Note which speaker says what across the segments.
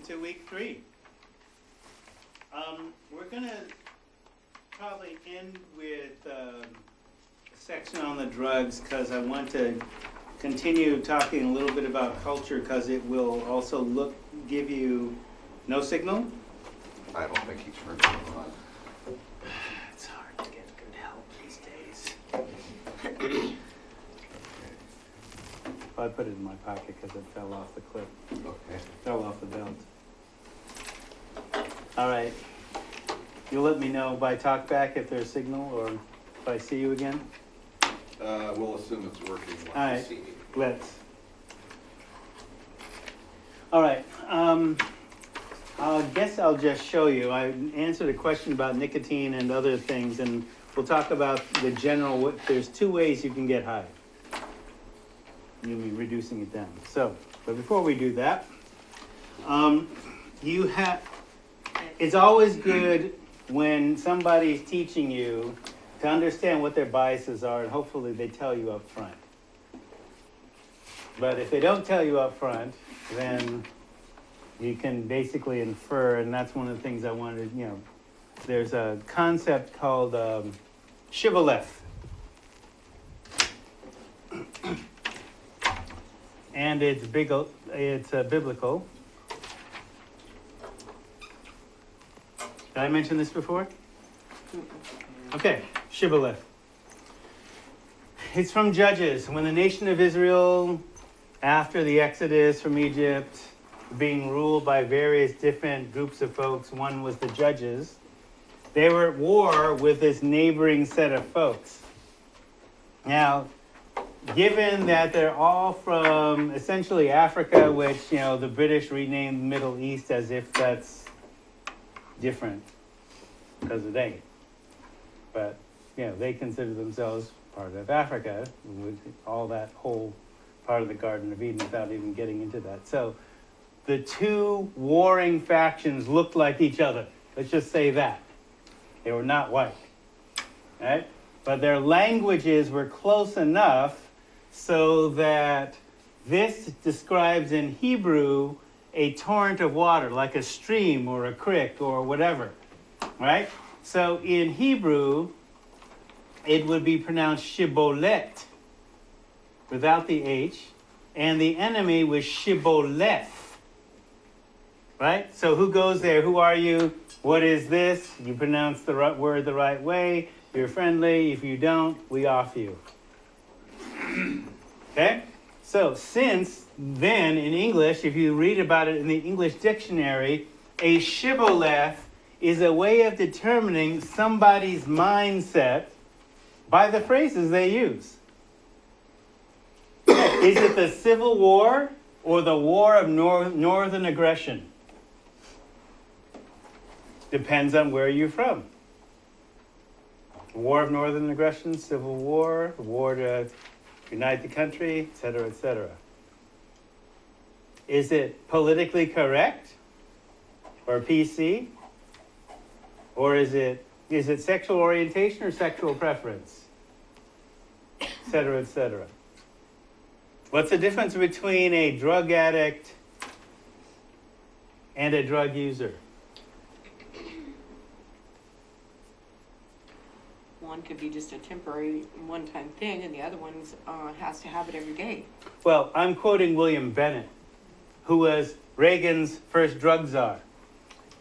Speaker 1: to week 3. We're going to probably end with a section on the drugs because I want to continue talking a little bit about culture because it will also give you no signal.
Speaker 2: I don't think he's turned it on.
Speaker 1: It's hard to get good help these days. I put it in my pocket because it fell off the clip.
Speaker 2: Okay.
Speaker 1: Fell off the belt. All right. You'll let me know by talk back if there's signal or if I see you again?
Speaker 2: We'll assume it's working once
Speaker 1: All
Speaker 2: we
Speaker 1: right.
Speaker 2: see you.
Speaker 1: Let's. All right. I guess I'll just show you. I answered a question about nicotine and other things, and we'll talk about the general. There's 2 ways you can get high. You mean reducing it down. So, but before we do that, it's always good when somebody's teaching you to understand what their biases are, and hopefully they tell you up front. But if they don't tell you up front, then you can basically infer, and that's one of the things I wanted, there's a concept called shibboleth. And it's biblical. Did I mention this before? Okay, shibboleth. It's from Judges. When the nation of Israel, after the Exodus from Egypt, being ruled by various different groups of folks, one was the Judges, they were at war with this neighboring set of folks. Now, given that they're all from essentially Africa, which, the British renamed Middle East as if that's different, because it ain't. But, they consider themselves part of Africa, with all that whole part of the Garden of Eden without even getting into that. So the 2 warring factions looked like each other. Let's just say that. They were not white. Right? But their languages were close enough so that this describes in Hebrew a torrent of water, like a stream or a creek or whatever, right? So in Hebrew, it would be pronounced shibboleth without the H, and the enemy was shibboleth, right? So who goes there? Who are you? What is this? You pronounce the right word the right way. You're friendly. If you don't, we off you. Okay? So since then, in English, if you read about it in the English dictionary, a shibboleth is a way of determining somebody's mindset by the phrases they use. Is it the Civil War or the War of Northern Aggression? Depends on where you're from. War of Northern Aggression, Civil War, war to unite the country, etc., etc. Is it politically correct or PC? Or is it sexual orientation or sexual preference? Etc., etc. What's the difference between a drug addict and a drug user?
Speaker 3: One could be just a temporary one-time thing, and the other one has to have it every day.
Speaker 1: Well, I'm quoting William Bennett, who was Reagan's first drug czar.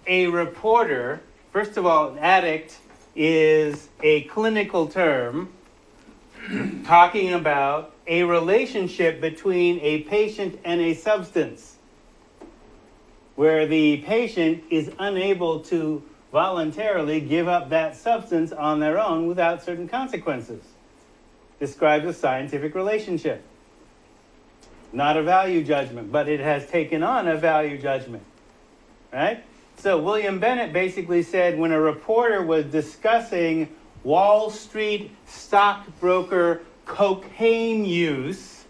Speaker 1: A reporter, first of all, an addict is a clinical term talking about a relationship between a patient and a substance, where the patient is unable to voluntarily give up that substance on their own without certain consequences. Describes a scientific relationship. Not a value judgment, but it has taken on a value judgment. Right? So William Bennett basically said when a reporter was discussing Wall Street stockbroker cocaine use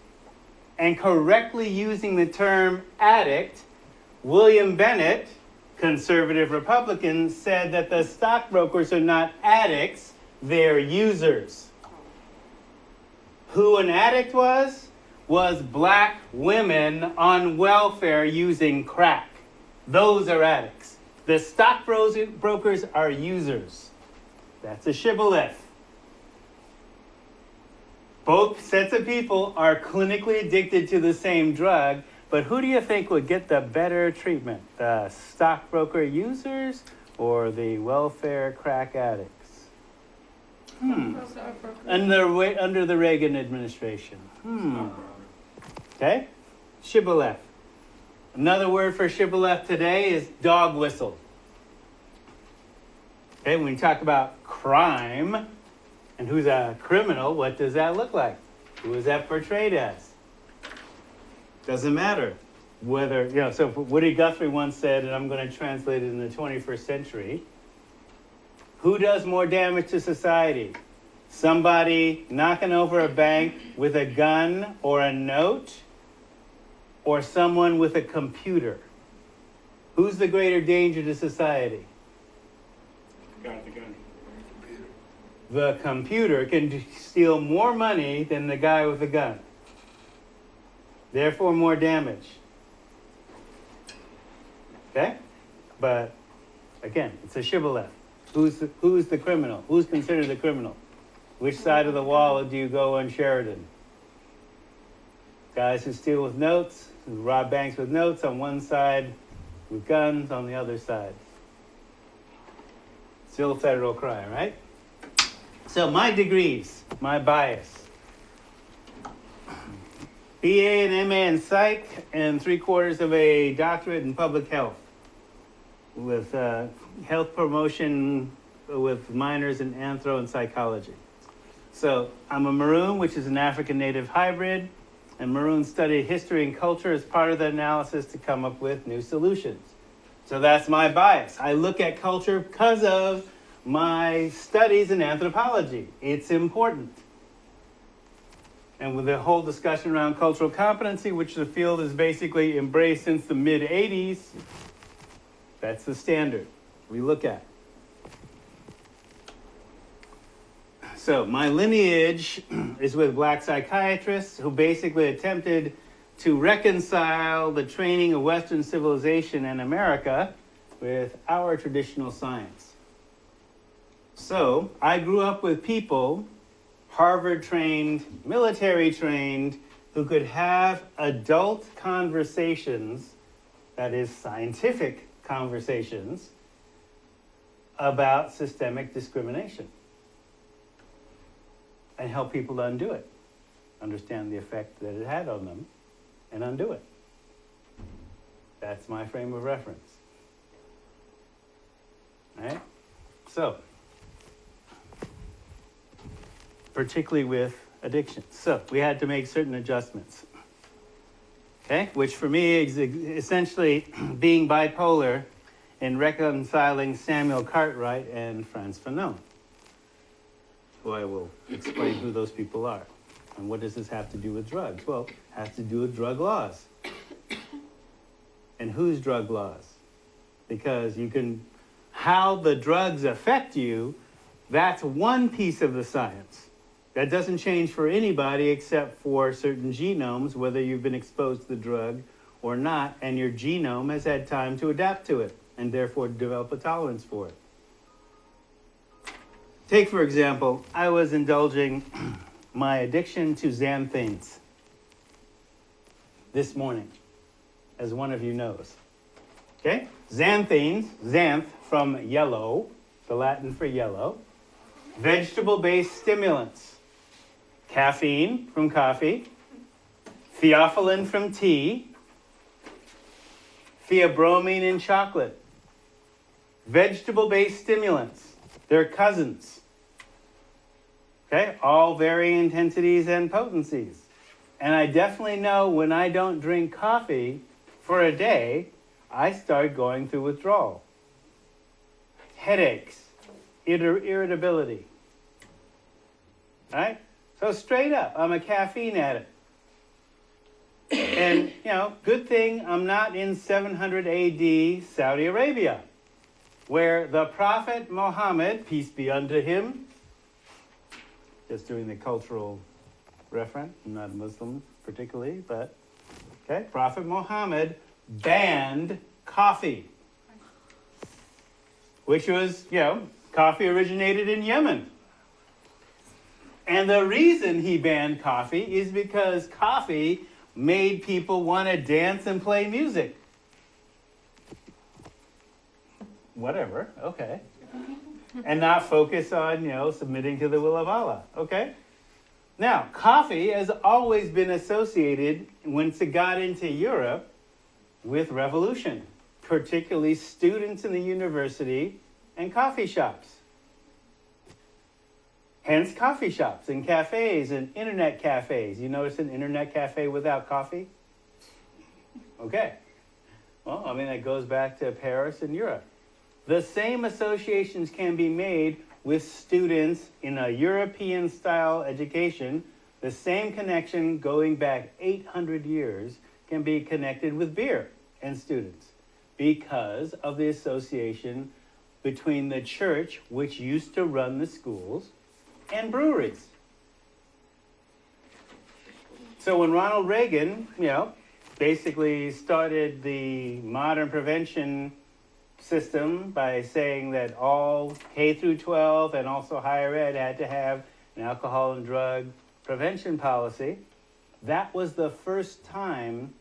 Speaker 1: and correctly using the term addict, William Bennett, conservative Republican, said that the stockbrokers are not addicts, they're users. Who an addict was black women on welfare using crack. Those are addicts. The stockbrokers are users. That's a shibboleth. Both sets of people are clinically addicted to the same drug, but who do you think would get the better treatment? The stockbroker users or the welfare crack addicts? Under the Reagan administration. Okay? Shibboleth. Another word for shibboleth today is dog whistle. Okay, when we talk about crime and who's a criminal, what does that look like? Who is that portrayed as? Doesn't matter whether, so Woody Guthrie once said, and I'm going to translate it in the 21st century, who does more damage to society? Somebody knocking over a bank with a gun or a note, or someone with a computer? Who's the greater danger to society?
Speaker 4: The guy with the gun.
Speaker 1: The computer can steal more money than the guy with the gun. Therefore, more damage. Okay? But, again, it's a shibboleth. Who's the criminal? Who's considered the criminal? Which side of the wall do you go on Sheridan? Guys who steal with notes, who rob banks with notes on one side, with guns on the other side. Still a federal crime, right? So my degrees, my bias. BA and MA in Psych, and 3/4 of a doctorate in public health, with health promotion with minors in anthro and psychology. So I'm a Maroon, which is an African native hybrid, and Maroons study history and culture as part of the analysis to come up with new solutions. So that's my bias. I look at culture because of my studies in anthropology. It's important. And with the whole discussion around cultural competency, which the field has basically embraced since the mid-'80s, that's the standard we look at. So my lineage is with Black psychiatrists who basically attempted to reconcile the training of Western civilization in America with our traditional science. So I grew up with people, Harvard-trained, military-trained, who could have adult conversations, that is scientific conversations, about systemic discrimination and help people to undo it, understand the effect that it had on them, and undo it. That's my frame of reference. All right? So, particularly with addiction. So, we had to make certain adjustments. Okay? Which for me is essentially being bipolar and reconciling Samuel Cartwright and Frantz Fanon, who I will explain who those people are. And what does this have to do with drugs? Well, it has to do with drug laws. And whose drug laws? Because how the drugs affect you, that's one piece of the science. That doesn't change for anybody except for certain genomes, whether you've been exposed to the drug or not, and your genome has had time to adapt to it, and therefore develop a tolerance for it. Take, for example, I was indulging my addiction to xanthines this morning, as one of you knows. Okay? Xanthines, xanth from yellow, the Latin for yellow, vegetable-based stimulants. Caffeine from coffee, theophylline from tea, theobromine in chocolate. Vegetable-based stimulants. They're cousins. Okay? All varying intensities and potencies. And I definitely know when I don't drink coffee for a day, I start going through withdrawal. Headaches, irritability. Right? So straight up, I'm a caffeine addict. And, good thing I'm not in 700 AD Saudi Arabia, where the Prophet Muhammad, peace be unto him, just doing the cultural reference, I'm not Muslim particularly, but, okay, Prophet Muhammad banned coffee, which was, coffee originated in Yemen. And the reason he banned coffee is because coffee made people want to dance and play music. Whatever, okay. And not focus on, submitting to the will of Allah, okay? Now, coffee has always been associated, once it got into Europe, with revolution, particularly students in the university and coffee shops. Hence coffee shops and cafes and internet cafes. You notice an internet cafe without coffee? Okay. Well, that goes back to Paris and Europe. The same associations can be made with students in a European-style education. The same connection going back 800 years can be connected with beer and students because of the association between the church, which used to run the schools, and breweries. So when Ronald Reagan, basically started the modern prevention system by saying that all K through 12 and also higher ed had to have an alcohol and drug prevention policy, that was the first time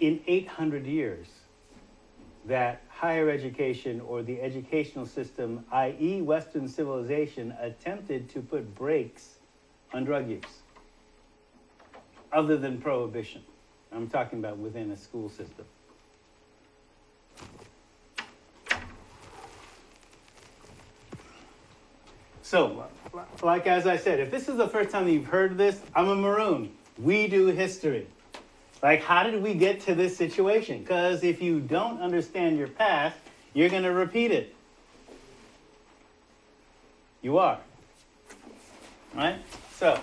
Speaker 1: in 800 years that higher education or the educational system, i.e. Western civilization, attempted to put brakes on drug use, other than prohibition. I'm talking about within a school system. So, like as I said, if this is the first time you've heard this, I'm a maroon. We do history. Like, how did we get to this situation? Because if you don't understand your past, you're going to repeat it. You are. Right? So,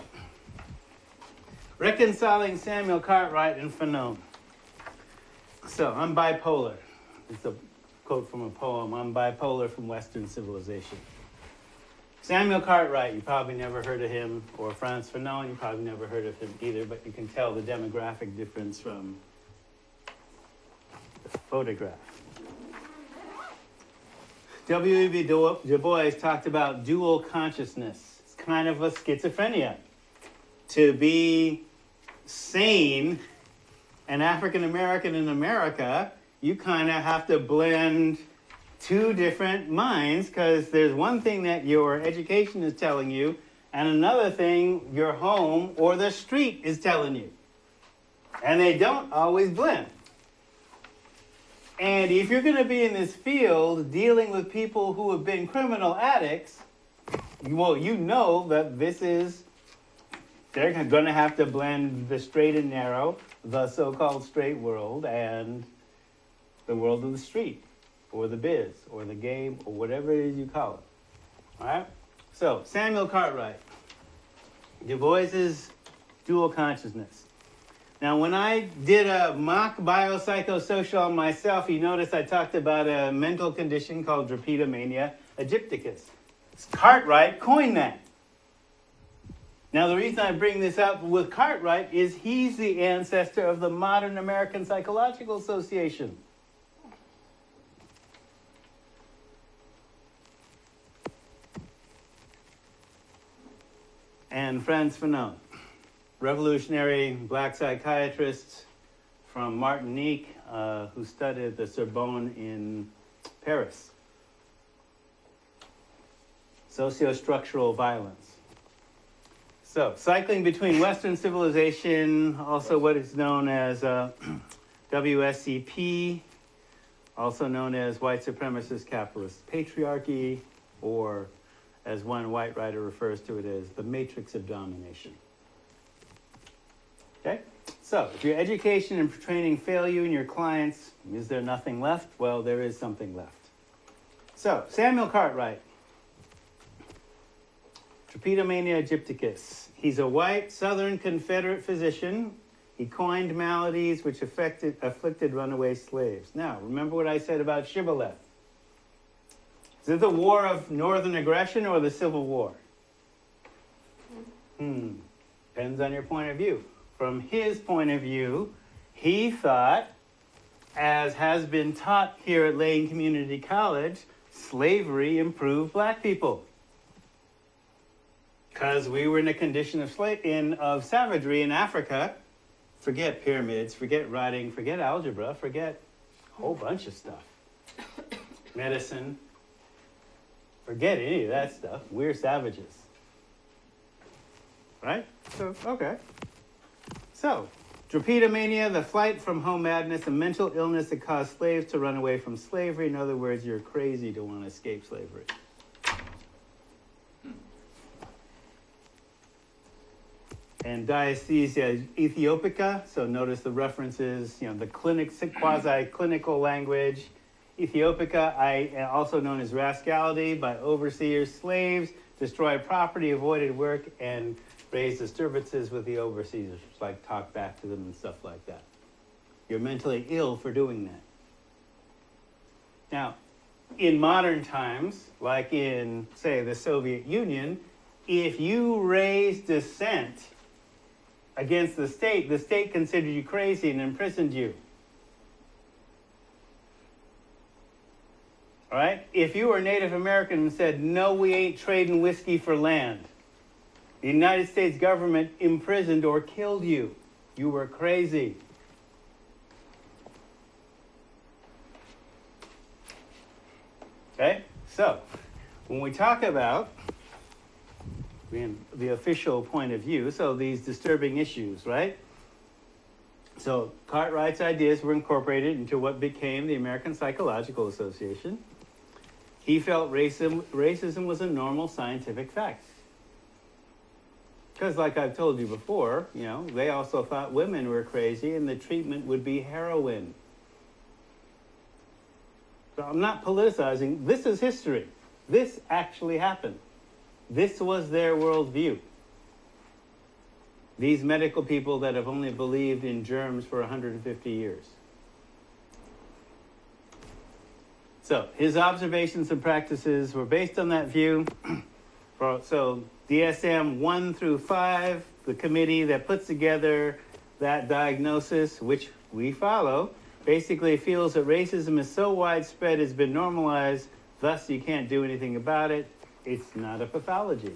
Speaker 1: reconciling Samuel Cartwright and Fanon. So, I'm bipolar. It's a quote from a poem. I'm bipolar from Western civilization. Samuel Cartwright, you probably never heard of him, or Frantz Fanon, you probably never heard of him either, but you can tell the demographic difference from the photograph. W.E.B. Du Bois talked about dual consciousness. It's kind of a schizophrenia. To be sane and African American in America, you kind of have to blend two different minds, because there's one thing that your education is telling you, and another thing your home or the street is telling you. And they don't always blend. And if you're going to be in this field dealing with people who have been criminal addicts, you know that they're going to have to blend the straight and narrow, the so-called straight world, and the world of the street, or the biz, or the game, or whatever it is you call it. All right? So, Samuel Cartwright, Du Bois's dual consciousness. Now, when I did a mock biopsychosocial on myself, you notice I talked about a mental condition called drapetomania aegypticus. Cartwright coined that. Now, the reason I bring this up with Cartwright is he's the ancestor of the modern American Psychological Association. And Frantz Fanon, revolutionary black psychiatrist from Martinique who studied at the Sorbonne in Paris. Sociostructural violence. So, cycling between Western civilization, also what is known as WSCP, also known as white supremacist capitalist patriarchy, or as one white writer refers to it as the matrix of domination. Okay? So, if your education and training fail you and your clients, is there nothing left? Well, there is something left. So, Samuel Cartwright, Drapetomania aegypticus. He's a white Southern Confederate physician. He coined maladies which afflicted runaway slaves. Now, remember what I said about Shibboleth. Is it the war of northern aggression or the Civil War? Depends on your point of view. From his point of view, he thought as has been taught here at Lane Community College, slavery improved black people. Because we were in a condition of savagery in Africa. Forget pyramids, forget writing, forget algebra, forget a whole bunch of stuff. Medicine. Forget any of that stuff. We're savages. Right? So, okay. So, drapetomania, the flight from home madness, a mental illness that caused slaves to run away from slavery. In other words, you're crazy to want to escape slavery. And diaesthesia ethiopica, so notice the references, the quasi-clinical language. Ethiopica, also known as rascality, by overseers, slaves, destroy property, avoided work, and raise disturbances with the overseers, like talk back to them and stuff like that. You're mentally ill for doing that. Now, in modern times, like in, say, the Soviet Union, if you raise dissent against the state considered you crazy and imprisoned you. All right? If you were Native American and said, no, we ain't trading whiskey for land, the United States government imprisoned or killed you. You were crazy. Okay? So, when we talk about the official point of view, so these disturbing issues, right? So Cartwright's ideas were incorporated into what became the American Psychological Association. He felt racism was a normal scientific fact. Because like I've told you before, they also thought women were crazy and the treatment would be heroin. So I'm not politicizing. This is history. This actually happened. This was their worldview. These medical people that have only believed in germs for 150 years. So his observations and practices were based on that view. So DSM 1 through 5, the committee that puts together that diagnosis, which we follow, basically feels that racism is so widespread it's been normalized, thus you can't do anything about it. It's not a pathology.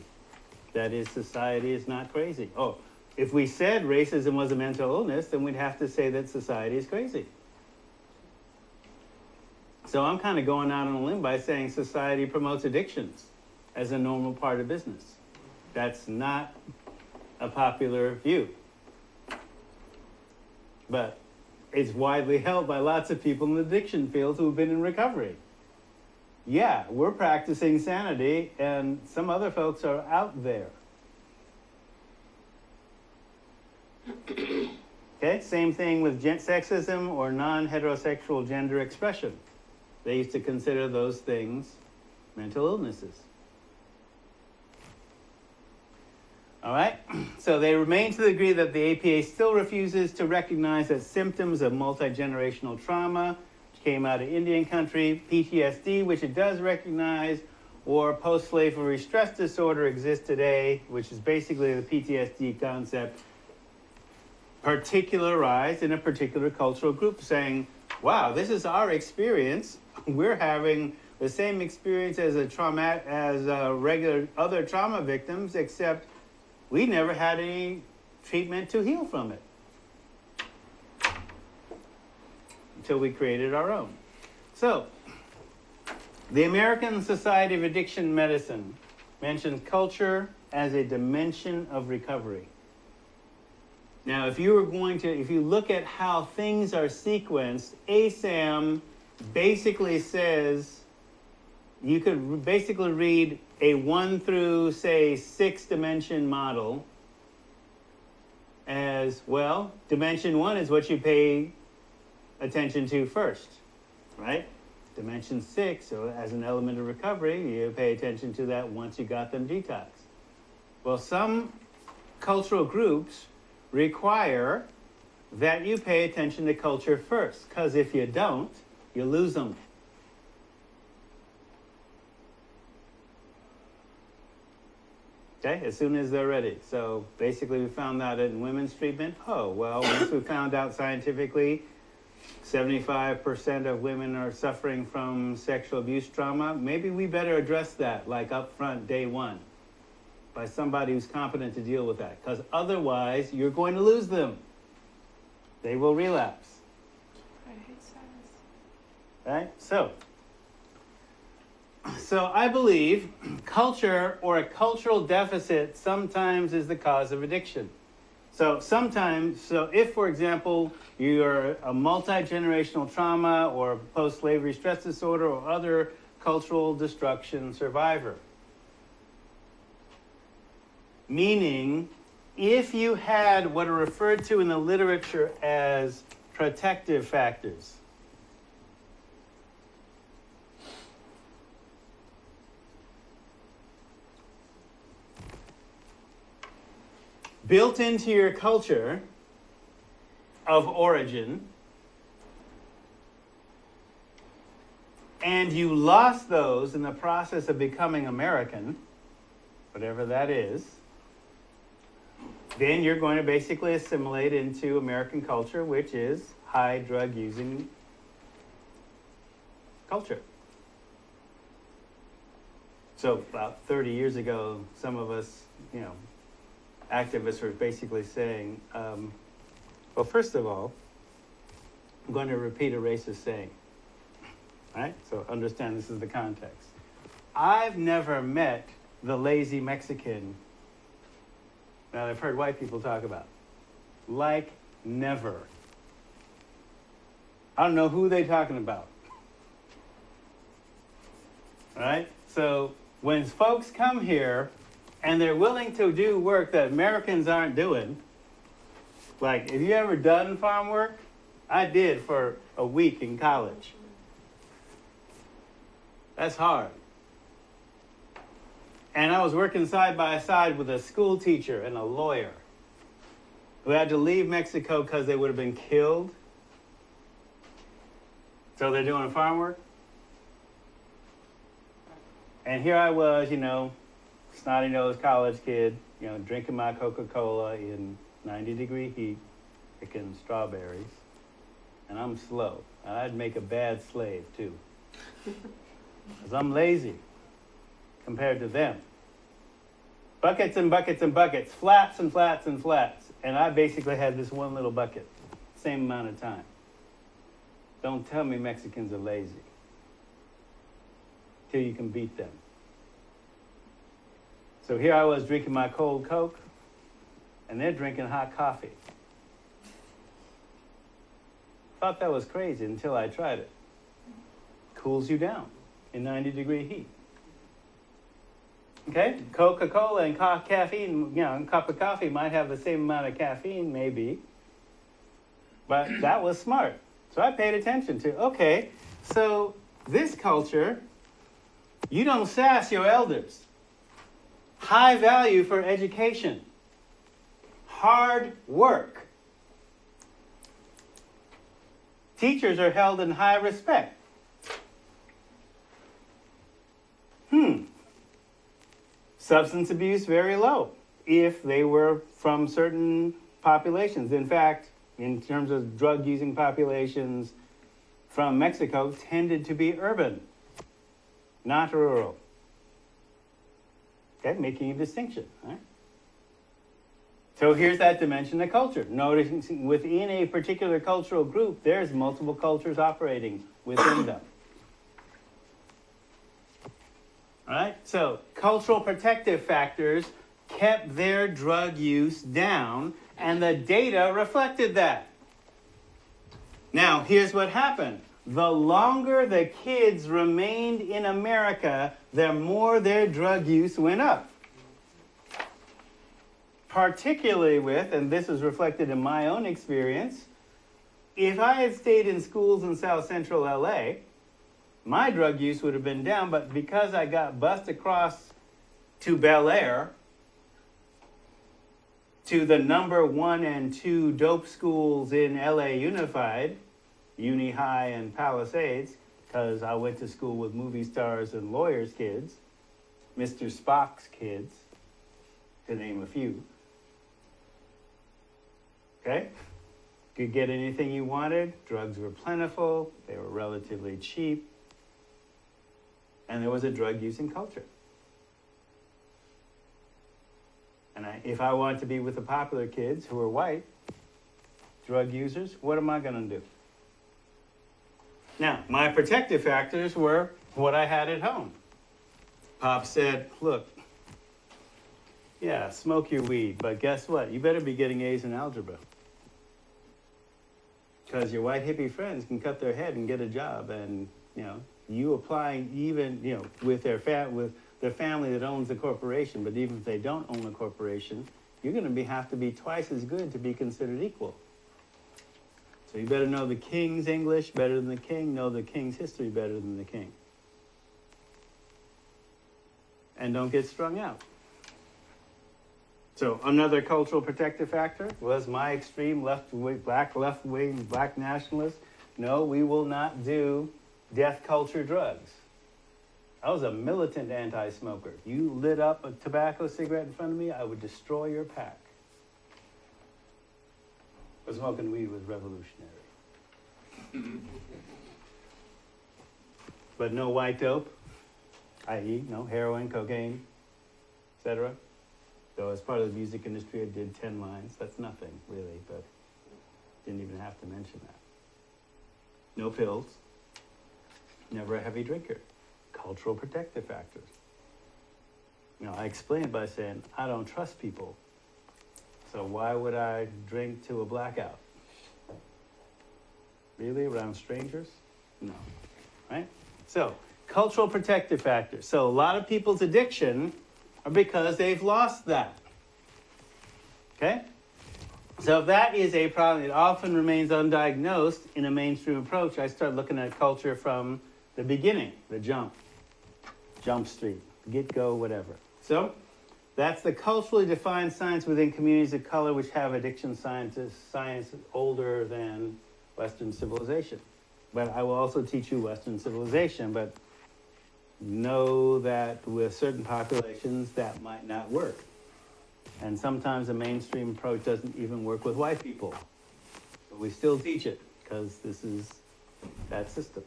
Speaker 1: That is, society is not crazy. Oh, if we said racism was a mental illness, then we'd have to say that society is crazy. So I'm kind of going out on a limb by saying society promotes addictions as a normal part of business. That's not a popular view. But it's widely held by lots of people in the addiction field who've been in recovery. Yeah, we're practicing sanity, and some other folks are out there. Okay, same thing with sexism or non-heterosexual gender expression. They used to consider those things mental illnesses. All right, so they remain to the degree that the APA still refuses to recognize that symptoms of multi-generational trauma, which came out of Indian country, PTSD, which it does recognize, or post-slavery stress disorder exists today, which is basically the PTSD concept, particularized in a particular cultural group, saying, wow, this is our experience. We're having the same experience as regular other trauma victims, except we never had any treatment to heal from it until we created our own. So, the American Society of Addiction Medicine mentions culture as a dimension of recovery. Now, if you look at how things are sequenced, ASAM basically says, you could basically read a 1 through, say, 6 dimension model as, well, dimension 1 is what you pay attention to first, right? Dimension 6, so as an element of recovery, you pay attention to that once you got them detoxed. Well, some cultural groups require that you pay attention to culture first, because if you don't, you lose them. Okay, as soon as they're ready. So basically we found out in women's treatment, oh, well, once we found out scientifically 75% of women are suffering from sexual abuse trauma. Maybe we better address that, like up front, day one, by somebody who's competent to deal with that. Because otherwise, you're going to lose them. They will relapse. Right? So I believe culture or a cultural deficit sometimes is the cause of addiction. So if, for example, you're a multi-generational trauma or post-slavery stress disorder or other cultural destruction survivor, meaning if you had what are referred to in the literature as protective factors, built into your culture of origin, and you lost those in the process of becoming American, whatever that is, then you're going to basically assimilate into American culture, which is high drug using culture. So about 30 years ago, some of us, activists were basically saying, well, first of all, I'm going to repeat a racist saying, right? So understand this is the context. I've never met the lazy Mexican that I've heard white people talk about. Like, never. I don't know who they're talking about. All right? So when folks come here and they're willing to do work that Americans aren't doing, like, have you ever done farm work? I did for a week in college. That's hard. And I was working side by side with a school teacher and a lawyer who had to leave Mexico because they would have been killed. So they're doing farm work. And here I was, snotty-nosed college kid, drinking my Coca-Cola in 90-degree heat, picking strawberries. And I'm slow. And I'd make a bad slave, too. Because I'm lazy compared to them. Buckets and buckets and buckets, flats and flats and flats. And I basically had this one little bucket, same amount of time. Don't tell me Mexicans are lazy till you can beat them. So here I was drinking my cold Coke, and they're drinking hot coffee. Thought that was crazy until I tried it. Cools you down in 90-degree heat. Okay, Coca-Cola and caffeine, a cup of coffee might have the same amount of caffeine, maybe. But that was smart. So I paid attention to, okay, so this culture, you don't sass your elders. High value for education. Hard work. Teachers are held in high respect. Substance abuse, very low, if they were from certain populations. In fact, in terms of drug-using populations from Mexico, tended to be urban, not rural. Okay, making a distinction, right? So here's that dimension of culture. Notice within a particular cultural group, there's multiple cultures operating within them. All right, so cultural protective factors kept their drug use down, and the data reflected that. Now, here's what happened. The longer the kids remained in America, the more their drug use went up. Particularly with, and this is reflected in my own experience, if I had stayed in schools in South Central LA, my drug use would have been down, but because I got bused across to Bel Air, to the number 1 and 2 dope schools in LA Unified, Uni High and Palisades, because I went to school with movie stars and lawyers' kids, Mr. Spock's kids, to name a few. Okay? could get anything you wanted. Drugs were plentiful. They were relatively cheap. And there was a drug-using culture. And if I wanted to be with the popular kids who were white, drug users, what am I going to do? Now, my protective factors were what I had at home. Pop said, look, yeah, smoke your weed, but guess what? You better be getting A's in algebra. Because your white hippie friends can cut their head and get a job, and, you applying even, with their family that owns the corporation, but even if they don't own a corporation, you're going to have to be twice as good to be considered equal. So you better know the king's English better than the king, know the king's history better than the king. And don't get strung out. So another cultural protective factor was my extreme left-wing, black nationalist. No, we will not do death culture drugs. I was a militant anti-smoker. You lit up a tobacco cigarette in front of me, I would destroy your pack. But smoking weed was revolutionary. But no white dope, i.e., no heroin, cocaine, etc. So as part of the music industry, I did 10 lines. That's nothing, really, but didn't even have to mention that. No pills. Never a heavy drinker. Cultural protective factors. I explained by saying, I don't trust people. So why would I drink to a blackout? Really? Around strangers? No. Right? So, cultural protective factors. So a lot of people's addiction are because they've lost that. Okay? So if that is a problem that often remains undiagnosed in a mainstream approach, I start looking at culture from the beginning, the jump street, get-go, whatever. So that's the culturally defined science within communities of color which have addiction science older than Western civilization. But I will also teach you Western civilization, but know that with certain populations that might not work. And sometimes the mainstream approach doesn't even work with white people. But we still teach it because this is that system.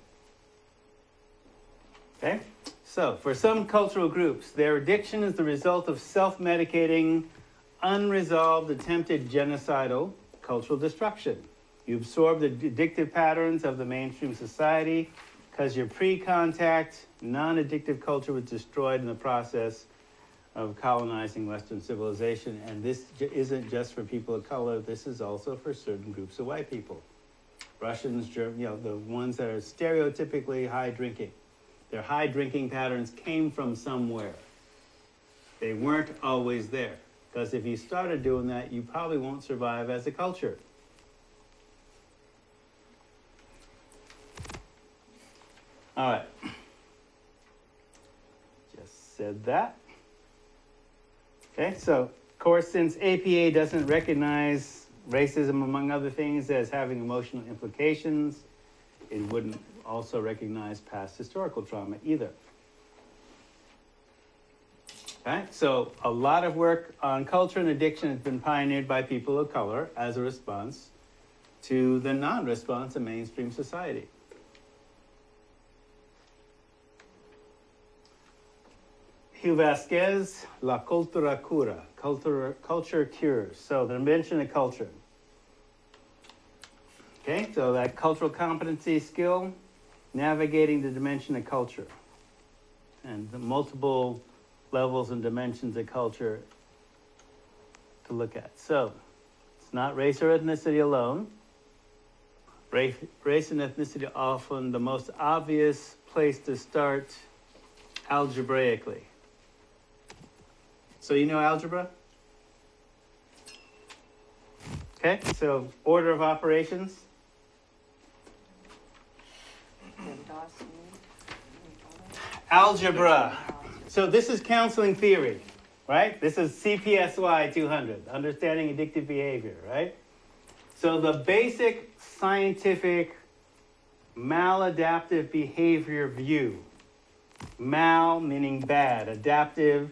Speaker 1: Okay? So, for some cultural groups, their addiction is the result of self-medicating, unresolved, attempted genocidal cultural destruction. You absorb the addictive patterns of the mainstream society because your pre-contact, non-addictive culture was destroyed in the process of colonizing Western civilization. And this isn't just for people of color, this is also for certain groups of white people. Russians, Germans, the ones that are stereotypically high drinking. Their high drinking patterns came from somewhere. They weren't always there. Because if you started doing that, you probably won't survive as a culture. All right. Just said that. Okay, so, of course, since APA doesn't recognize racism, among other things, as having emotional implications, it wouldn't also recognize past historical trauma either. Okay, so a lot of work on culture and addiction has been pioneered by people of color as a response to the non-response of mainstream society. Hugh Vasquez, La Cultura Cura, culture cures. So the dimension of culture. Okay, so that cultural competency skill, navigating the dimension of culture and the multiple levels and dimensions of culture to look at. So it's not race or ethnicity alone. Race and ethnicity are often the most obvious place to start algebraically. So you know algebra? Okay, so order of operations. Algebra. So this is counseling theory, right? This is CPSY200, understanding addictive behavior, right? So the basic scientific maladaptive behavior view. Mal meaning bad, adaptive,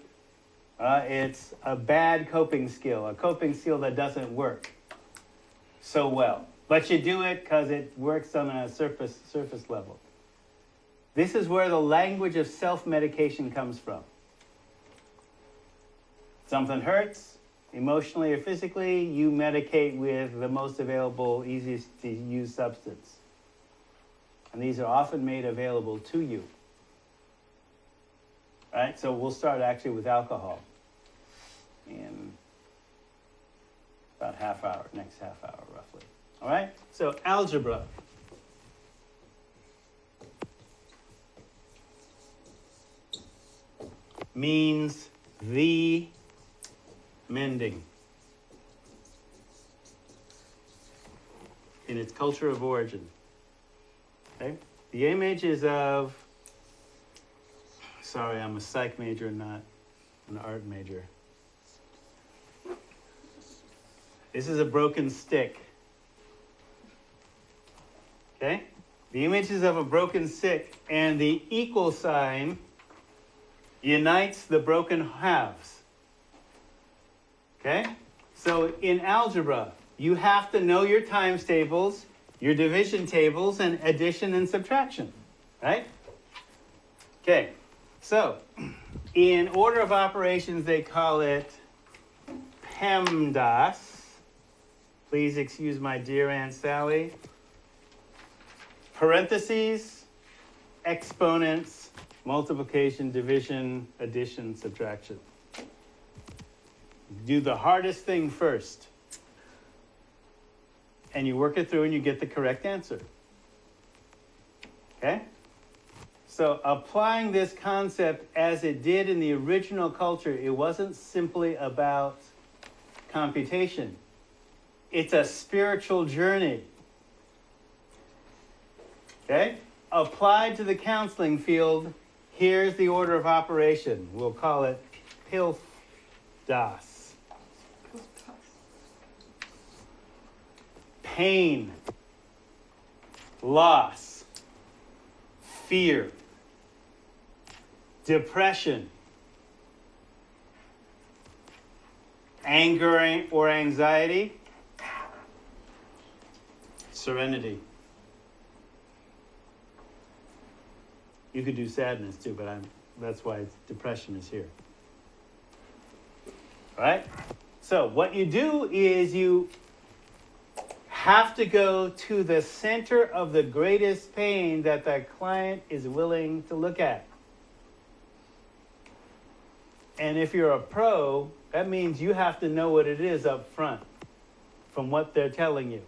Speaker 1: it's a bad coping skill, a coping skill that doesn't work so well. But you do it because it works on a surface level. This is where the language of self-medication comes from. Something hurts, emotionally or physically, you medicate with the most available, easiest to use substance. And these are often made available to you. All right, so we'll start actually with alcohol in about next half hour roughly. All right, so algebra. Means the mending in its culture of origin. Okay? The image is of, sorry, I'm a psych major, not an art major. This is a broken stick. Okay? The image is of a broken stick, and the equal sign unites the broken halves. Okay? So in algebra, you have to know your times tables, your division tables, and addition and subtraction. Right? Okay. So in order of operations, they call it PEMDAS. Please excuse my dear Aunt Sally. Parentheses, exponents, multiplication, division, addition, subtraction. Do the hardest thing first. And you work it through and you get the correct answer. Okay? So applying this concept as it did in the original culture, it wasn't simply about computation. It's a spiritual journey. Okay? Applied to the counseling field, here's the order of operation. We'll call it PILFDAS. Pain, loss, fear, depression, anger or anxiety, serenity. You could do sadness too, but that's why depression is here. All right? So what you do is you have to go to the center of the greatest pain that the client is willing to look at. And if you're a pro, that means you have to know what it is up front from what they're telling you.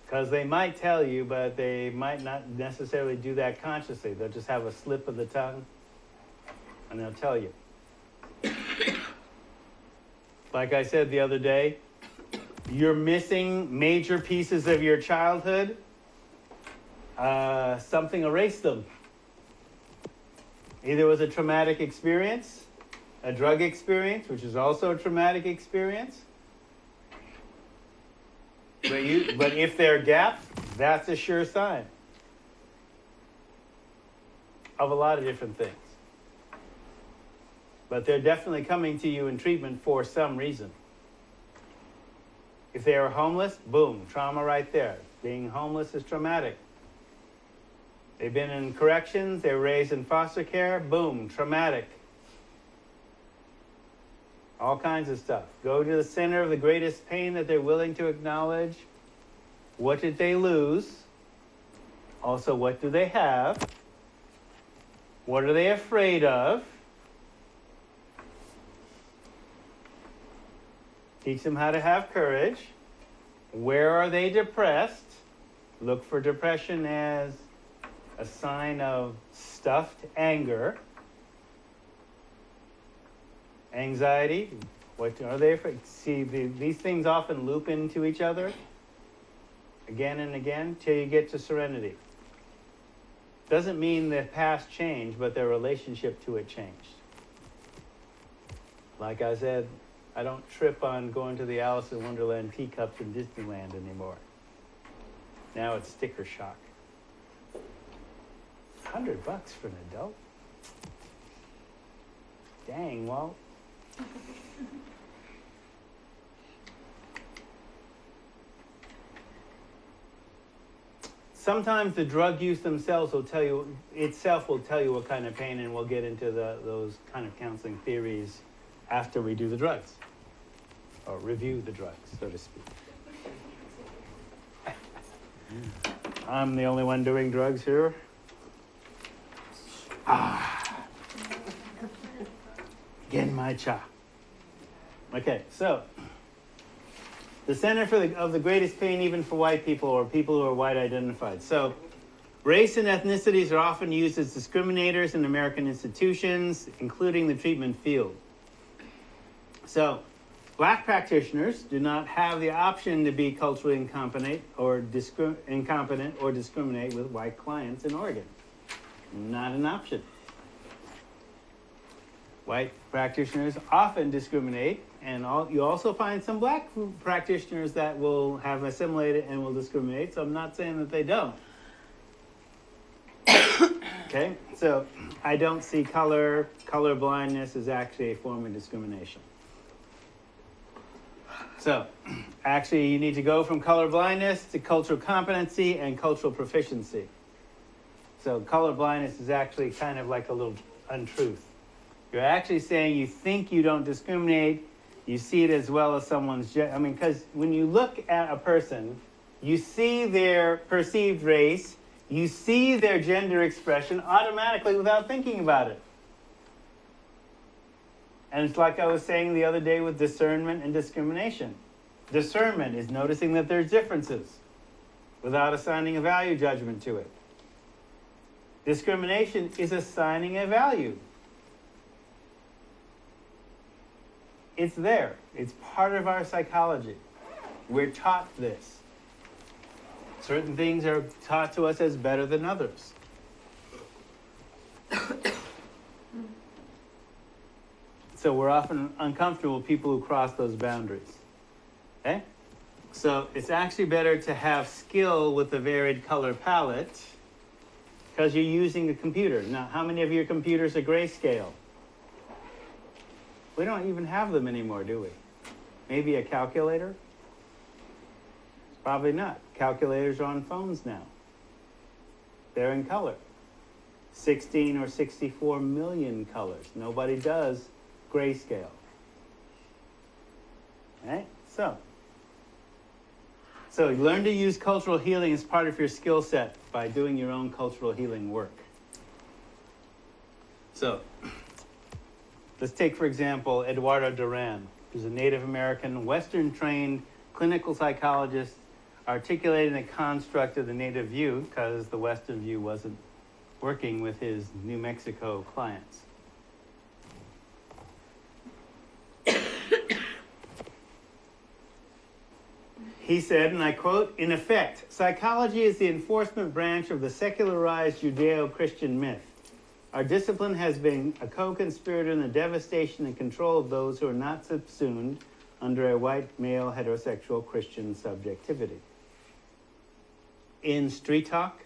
Speaker 1: Because they might tell you, but they might not necessarily do that consciously. They'll just have a slip of the tongue, and they'll tell you. Like I said the other day, you're missing major pieces of your childhood. Something erased them. Either it was a traumatic experience, a drug experience, which is also a traumatic experience. But if they're gapped, that's a sure sign of a lot of different things. But they're definitely coming to you in treatment for some reason. If they are homeless, boom, trauma right there. Being homeless is traumatic. They've been in corrections, they were raised in foster care, boom, traumatic. All kinds of stuff. Go to the center of the greatest pain that they're willing to acknowledge. What did they lose? Also, what do they have? What are they afraid of? Teach them how to have courage. Where are they depressed? Look for depression as a sign of stuffed anger. Anxiety, what are they afraid? See, these things often loop into each other again and again till you get to serenity. Doesn't mean the past changed, but their relationship to it changed. Like I said, I don't trip on going to the Alice in Wonderland teacups in Disneyland anymore. Now it's sticker shock. $100 for an adult? Dang, Walt. sometimes the drug use themselves will tell you what kind of pain, and we'll get into those kind of counseling theories after we do the drugs, or review the drugs, so to speak. I'm the only one doing drugs here. Getting my cha. Okay, so the center of the greatest pain, even for white people or people who are white identified. So race and ethnicities are often used as discriminators in American institutions, including the treatment field. So black practitioners do not have the option to be culturally incompetent or discriminate with white clients in Oregon. Not an option. White practitioners often discriminate, and you also find some black practitioners that will have assimilated and will discriminate, so I'm not saying that they don't. Okay, so I don't see color blindness as actually a form of discrimination. So, actually, you need to go from color blindness to cultural competency and cultural proficiency. So, color blindness is actually kind of like a little untruth. You're actually saying you think you don't discriminate, you see it as well as someone's, because when you look at a person, you see their perceived race, you see their gender expression automatically without thinking about it. And it's like I was saying the other day with discernment and discrimination. Discernment is noticing that there's differences without assigning a value judgment to it. Discrimination is assigning a value. It's there. It's part of our psychology. We're taught this. Certain things are taught to us as better than others. So we're often uncomfortable with people who cross those boundaries. Okay? So it's actually better to have skill with a varied color palette because you're using a computer. Now, how many of your computers are grayscale? We don't even have them anymore, do we? Maybe a calculator? Probably not. Calculators are on phones now. They're in color. 16 or 64 million colors. Nobody does grayscale. Right? So you learn to use cultural healing as part of your skill set by doing your own cultural healing work. So let's take, for example, Eduardo Duran, who's a Native American, Western-trained clinical psychologist, articulating the construct of the Native view because the Western view wasn't working with his New Mexico clients. He said, and I quote, "In effect, psychology is the enforcement branch of the secularized Judeo-Christian myth. Our discipline has been a co-conspirator in the devastation and control of those who are not subsumed under a white male heterosexual Christian subjectivity." In street talk,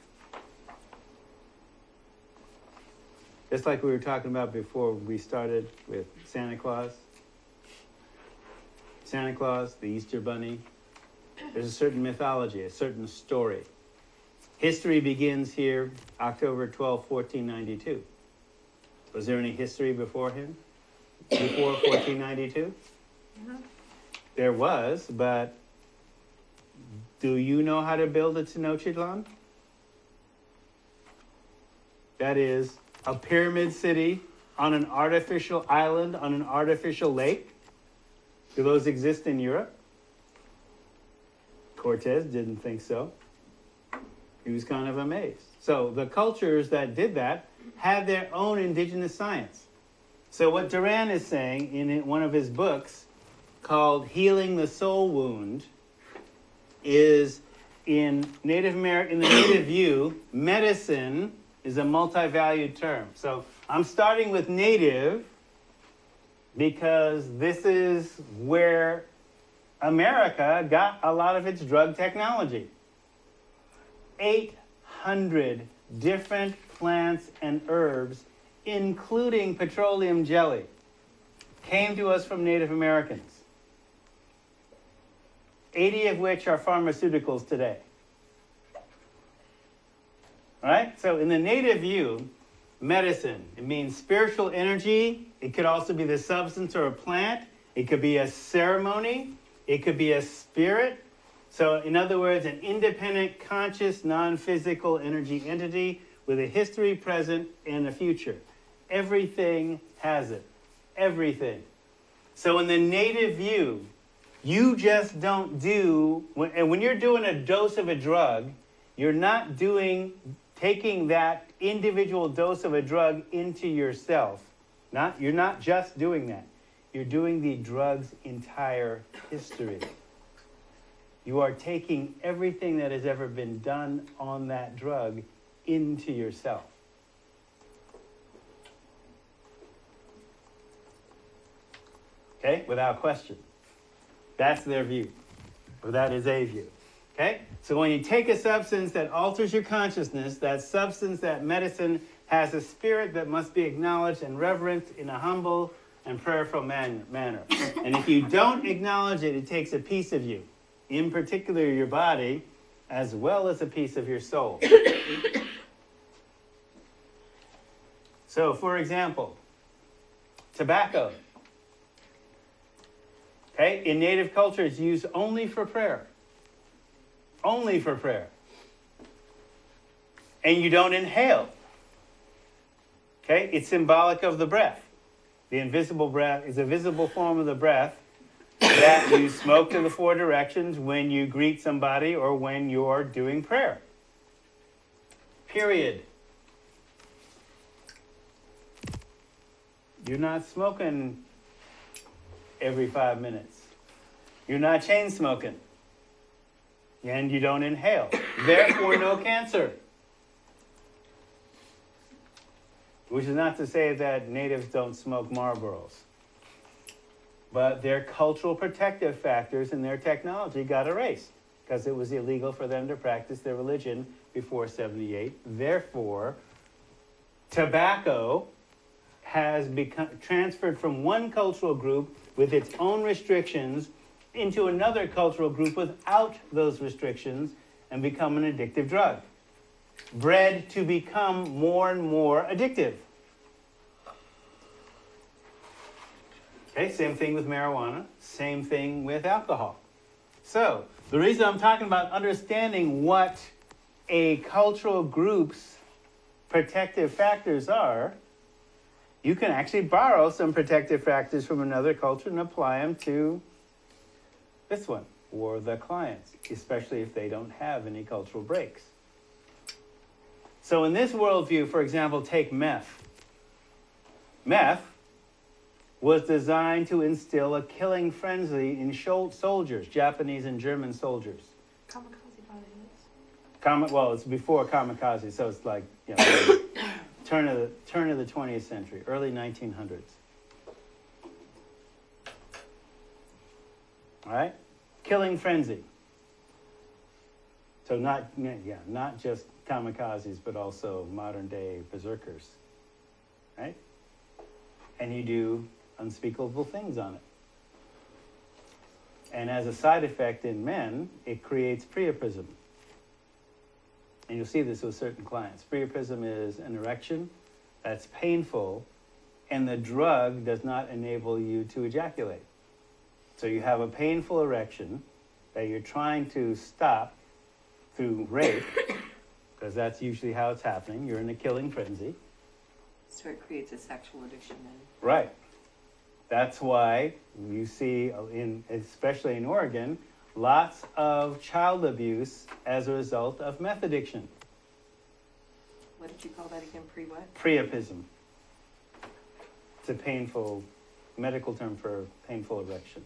Speaker 1: just like we were talking about before we started with Santa Claus, the Easter Bunny, there's a certain mythology, a certain story. History begins here, October 12, 1492. Was there any history before him? Before 1492?
Speaker 3: Yeah.
Speaker 1: There was, but do you know how to build a Tenochtitlan? That is a pyramid city on an artificial island, on an artificial lake. Do those exist in Europe? Cortez didn't think so. He was kind of amazed. So the cultures that did that had their own indigenous science. So what Duran is saying in one of his books called Healing the Soul Wound is in Native American, in the Native view, medicine is a multi-valued term. So I'm starting with Native because this is where America got a lot of its drug technology. 800 different plants and herbs, including petroleum jelly, came to us from Native Americans. 80 of which are pharmaceuticals today. All right? So in the native view, medicine, it means spiritual energy. It could also be the substance or a plant. It could be a ceremony. It could be a spirit. So in other words, an independent, conscious, non-physical energy entity with a history, present, and a future. Everything has it. Everything. So in the native view, you just don't do, and when you're doing a dose of a drug, you're not taking that individual dose of a drug into yourself. You're not just doing that. You're doing the drug's entire history. You are taking everything that has ever been done on that drug into yourself. Okay? Without question. That's their view. Or that is a view. Okay? So when you take a substance that alters your consciousness, that substance, that medicine, has a spirit that must be acknowledged and reverenced in a humble and prayerful manner. And if you don't acknowledge it, it takes a piece of you, in particular your body, as well as a piece of your soul. So, for example, tobacco. Okay, in native culture, it's used only for prayer. Only for prayer. And you don't inhale. Okay, it's symbolic of the breath. The invisible breath is a visible form of the breath that you smoke to the four directions when you greet somebody or when you're doing prayer. Period. You're not smoking every 5 minutes. You're not chain smoking. And you don't inhale. Therefore, no cancer. Which is not to say that natives don't smoke Marlboros. But their cultural protective factors and their technology got erased because it was illegal for them to practice their religion before 78. Therefore, tobacco has become transferred from one cultural group with its own restrictions into another cultural group without those restrictions and become an addictive drug. Bred to become more and more addictive. Okay, same thing with marijuana, same thing with alcohol. So, the reason I'm talking about understanding what a cultural group's protective factors are, you can actually borrow some protective factors from another culture and apply them to this one, or the clients, especially if they don't have any cultural breaks. So in this worldview, for example, take meth. Meth was designed to instill a killing frenzy in soldiers, Japanese and German soldiers.
Speaker 3: Kamikaze probably is.
Speaker 1: Well, it's before kamikaze, so it's like, you know, turn of the 20th century, early 1900s. All right? Killing frenzy. So not just kamikazes, but also modern day berserkers. Right? And you do unspeakable things on it. And as a side effect in men, it creates priapism. And you'll see this with certain clients. Priapism is an erection that's painful, and the drug does not enable you to ejaculate. So you have a painful erection that you're trying to stop through rape, because that's usually how it's happening. You're in a killing frenzy.
Speaker 3: So it creates a sexual addiction then.
Speaker 1: Right. That's why you see, especially in Oregon, lots of child abuse as a result of meth addiction.
Speaker 3: What did you call that again? What?
Speaker 1: Priapism. It's a painful medical term for painful erection.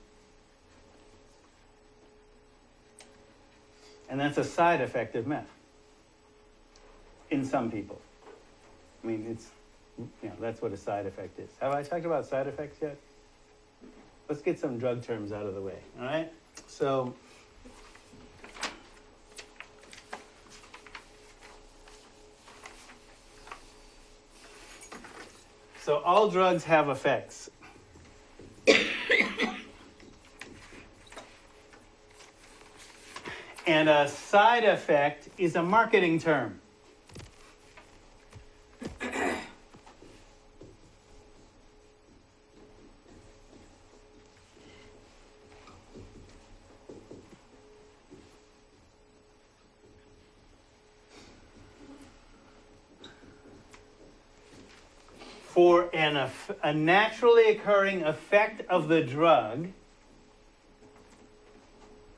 Speaker 1: And that's a side effect of meth in some people. I mean, that's what a side effect is. Have I talked about side effects yet? Let's get some drug terms out of the way, all right? So, all drugs have effects. And a side effect is a marketing term. for a naturally occurring effect of the drug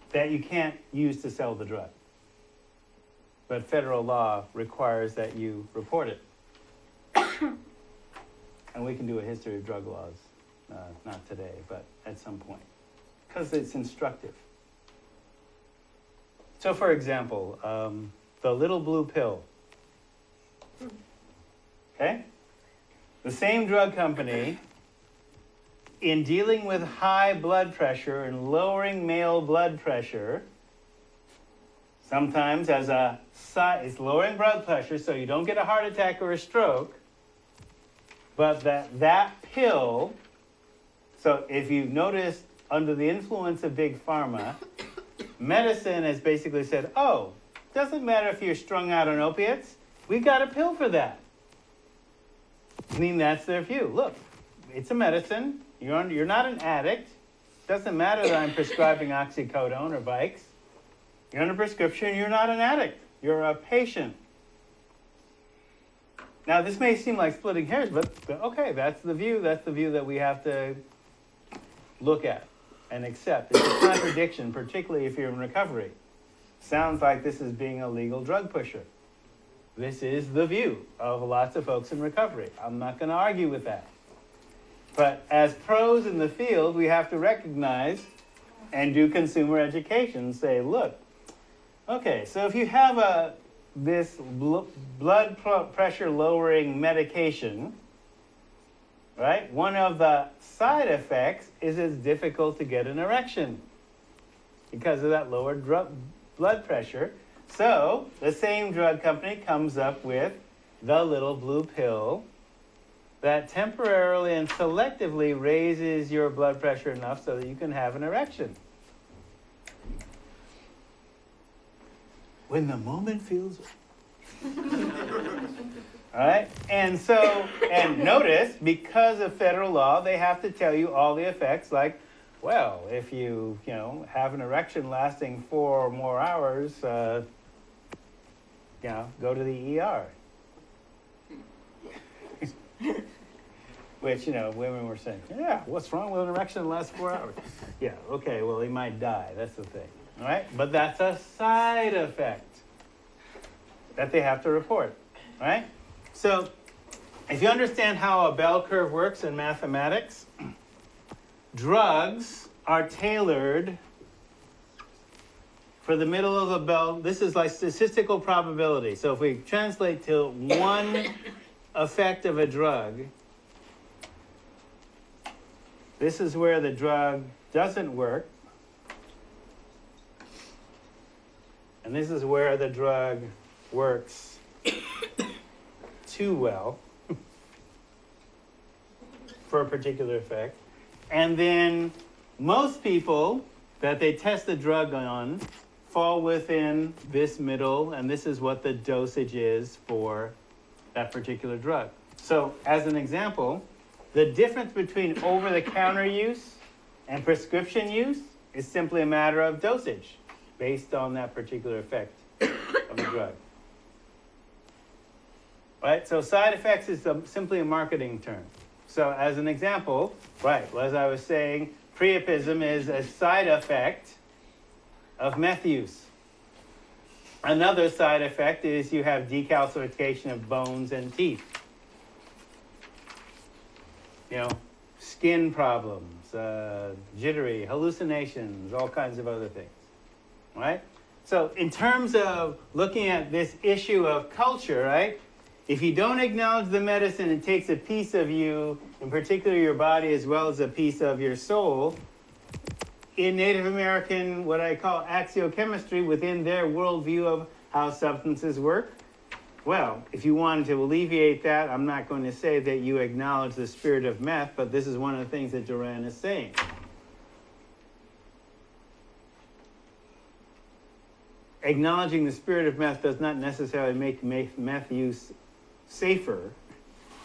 Speaker 1: that you can't use to sell the drug. But federal law requires that you report it. And we can do a history of drug laws, not today, but at some point, because it's instructive. So for example, the little blue pill, okay? The same drug company, in dealing with high blood pressure and lowering male blood pressure, sometimes as a side, it's lowering blood pressure so you don't get a heart attack or a stroke, but that pill, so if you notice under the influence of big pharma, medicine has basically said, oh, doesn't matter if you're strung out on opiates, we've got a pill for that. I mean, that's their view. Look, it's a medicine. You're not an addict. Doesn't matter that I'm prescribing oxycodone or Vicks. You're on a prescription. You're not an addict. You're a patient. Now, this may seem like splitting hairs, but okay, that's the view. That's the view that we have to look at and accept. It's a contradiction, particularly if you're in recovery. Sounds like this is being a legal drug pusher. This is the view of lots of folks in recovery. I'm not going to argue with that. But as pros in the field, we have to recognize and do consumer education. Say, look, okay, so if you have this blood pressure lowering medication, right? One of the side effects is it's difficult to get an erection because of that lowered blood pressure. So the same drug company comes up with the little blue pill that temporarily and selectively raises your blood pressure enough so that you can have an erection. When the moment feels all right? And notice, because of federal law, they have to tell you all the effects, like, well, if you have an erection lasting 4 or more hours, go to the ER. Which, women were saying, yeah, what's wrong with an erection that lasts 4 hours? Yeah, okay, well, he might die. That's the thing, all right? But that's a side effect that they have to report, all right? So if you understand how a bell curve works in mathematics, drugs are tailored for the middle of a bell. This is like statistical probability. So if we translate to one effect of a drug, this is where the drug doesn't work. And this is where the drug works too well for a particular effect. And then most people that they test the drug on fall within this middle, and this is what the dosage is for that particular drug. So as an example, the difference between over-the-counter use and prescription use is simply a matter of dosage based on that particular effect of the drug. Right? So side effects is simply a marketing term. So as an example, right, well, as I was saying, priapism is a side effect of meth use. Another side effect is you have decalcification of bones and teeth. Skin problems, jittery, hallucinations, all kinds of other things, right? So in terms of looking at this issue of culture, right? If you don't acknowledge the medicine, it takes a piece of you, in particular your body, as well as a piece of your soul. In Native American, what I call axiochemistry, within their worldview of how substances work, well, if you wanted to alleviate that, I'm not going to say that you acknowledge the spirit of meth, but this is one of the things that Duran is saying. Acknowledging the spirit of meth does not necessarily make meth use safer,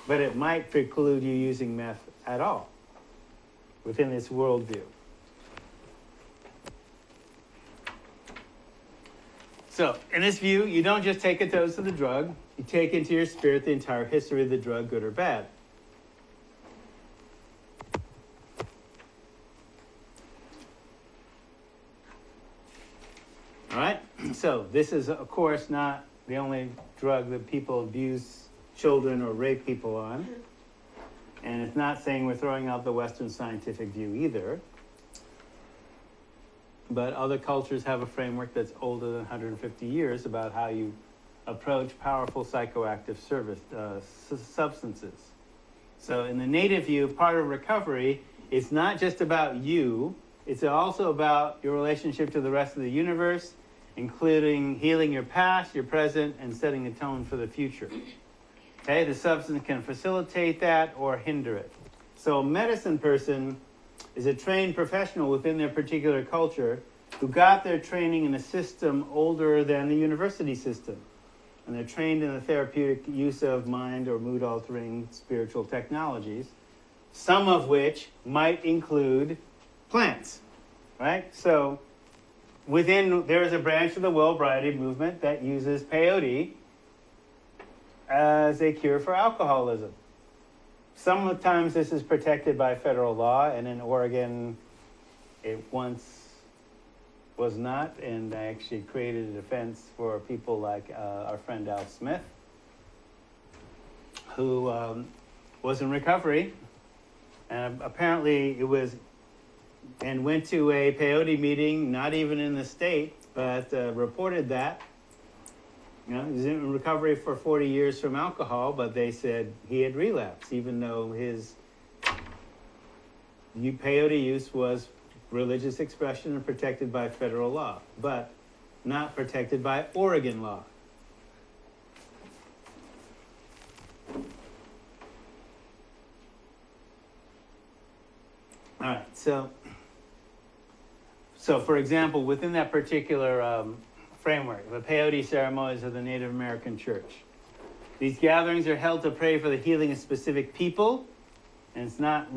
Speaker 1: but it might preclude you using meth at all within this worldview. So, in this view, you don't just take a dose of the drug, you take into your spirit the entire history of the drug, good or bad. So this is, of course, not the only drug that people abuse children or rape people on. And it's not saying we're throwing out the Western scientific view either. But other cultures have a framework that's older than 150 years about how you approach powerful psychoactive substances. So in the native view, part of recovery is not just about you, it's also about your relationship to the rest of the universe, including healing your past, your present, and setting a tone for the future. Okay, the substance can facilitate that or hinder it. So a medicine person is a trained professional within their particular culture who got their training in a system older than the university system. And they're trained in the therapeutic use of mind or mood-altering spiritual technologies, some of which might include plants, right? So there is a branch of the well-brighted movement that uses peyote as a cure for alcoholism. Sometimes this is protected by federal law, and in Oregon it once was not, and I actually created a defense for people like our friend Al Smith, who was in recovery, and apparently went to a peyote meeting, not even in the state, but reported that. You know, he was in recovery for 40 years from alcohol, but they said he had relapsed, even though his peyote use was religious expression and protected by federal law, but not protected by Oregon law. All right, so for example, within that particular framework, the peyote ceremonies of the Native American Church. These gatherings are held to pray for the healing of specific people, and it's not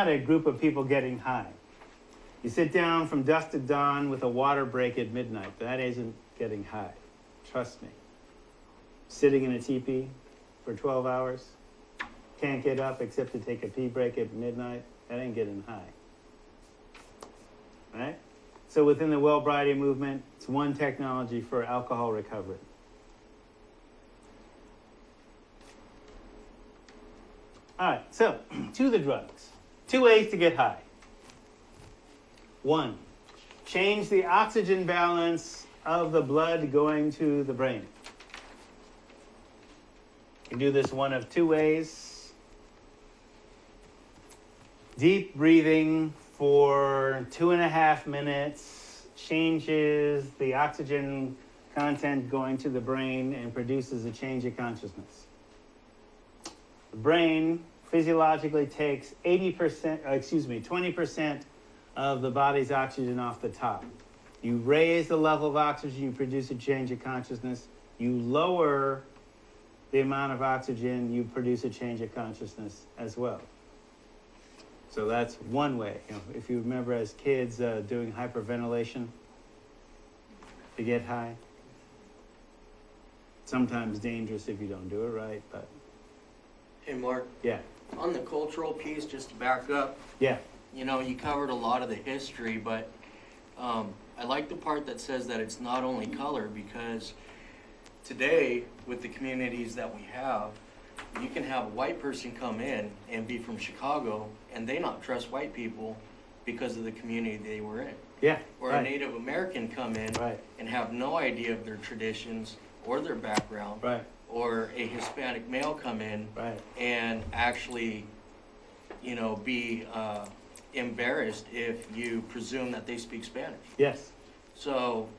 Speaker 1: a group of people getting high. You sit down from dusk to dawn with a water break at midnight. That isn't getting high. Trust me. Sitting in a teepee for 12 hours, can't get up except to take a pee break at midnight, that ain't getting high. Right? So within the well-brighting movement, it's one technology for alcohol recovery. All right, so to the drugs. 2 ways to get high. 1, change the oxygen balance of the blood going to the brain. You can do this one of 2 ways. Deep breathing for 2.5 minutes changes the oxygen content going to the brain and produces a change of consciousness. The brain physiologically takes 20% of the body's oxygen off the top. You raise the level of oxygen, you produce a change of consciousness. You lower the amount of oxygen, you produce a change of consciousness as well. So that's one way. You know, if you remember as kids doing hyperventilation to get high. Sometimes dangerous if you don't do it right, but
Speaker 5: Hey, Mark,
Speaker 1: yeah.
Speaker 5: on the cultural piece, just to back up,
Speaker 1: Yeah.
Speaker 5: you know, you covered a lot of the history, but I like the part that says that it's not only color, because today, with the communities that we have, you can have a white person come in and be from Chicago, and they not trust white people because of the community they were in.
Speaker 1: Yeah.
Speaker 5: Or
Speaker 1: right.
Speaker 5: a Native American come in
Speaker 1: Right.
Speaker 5: and have no idea of their traditions or their background.
Speaker 1: Right.
Speaker 5: Or a Hispanic male come in
Speaker 1: Right.
Speaker 5: and actually, you know, be embarrassed if you presume that they speak Spanish.
Speaker 1: Yes.
Speaker 5: So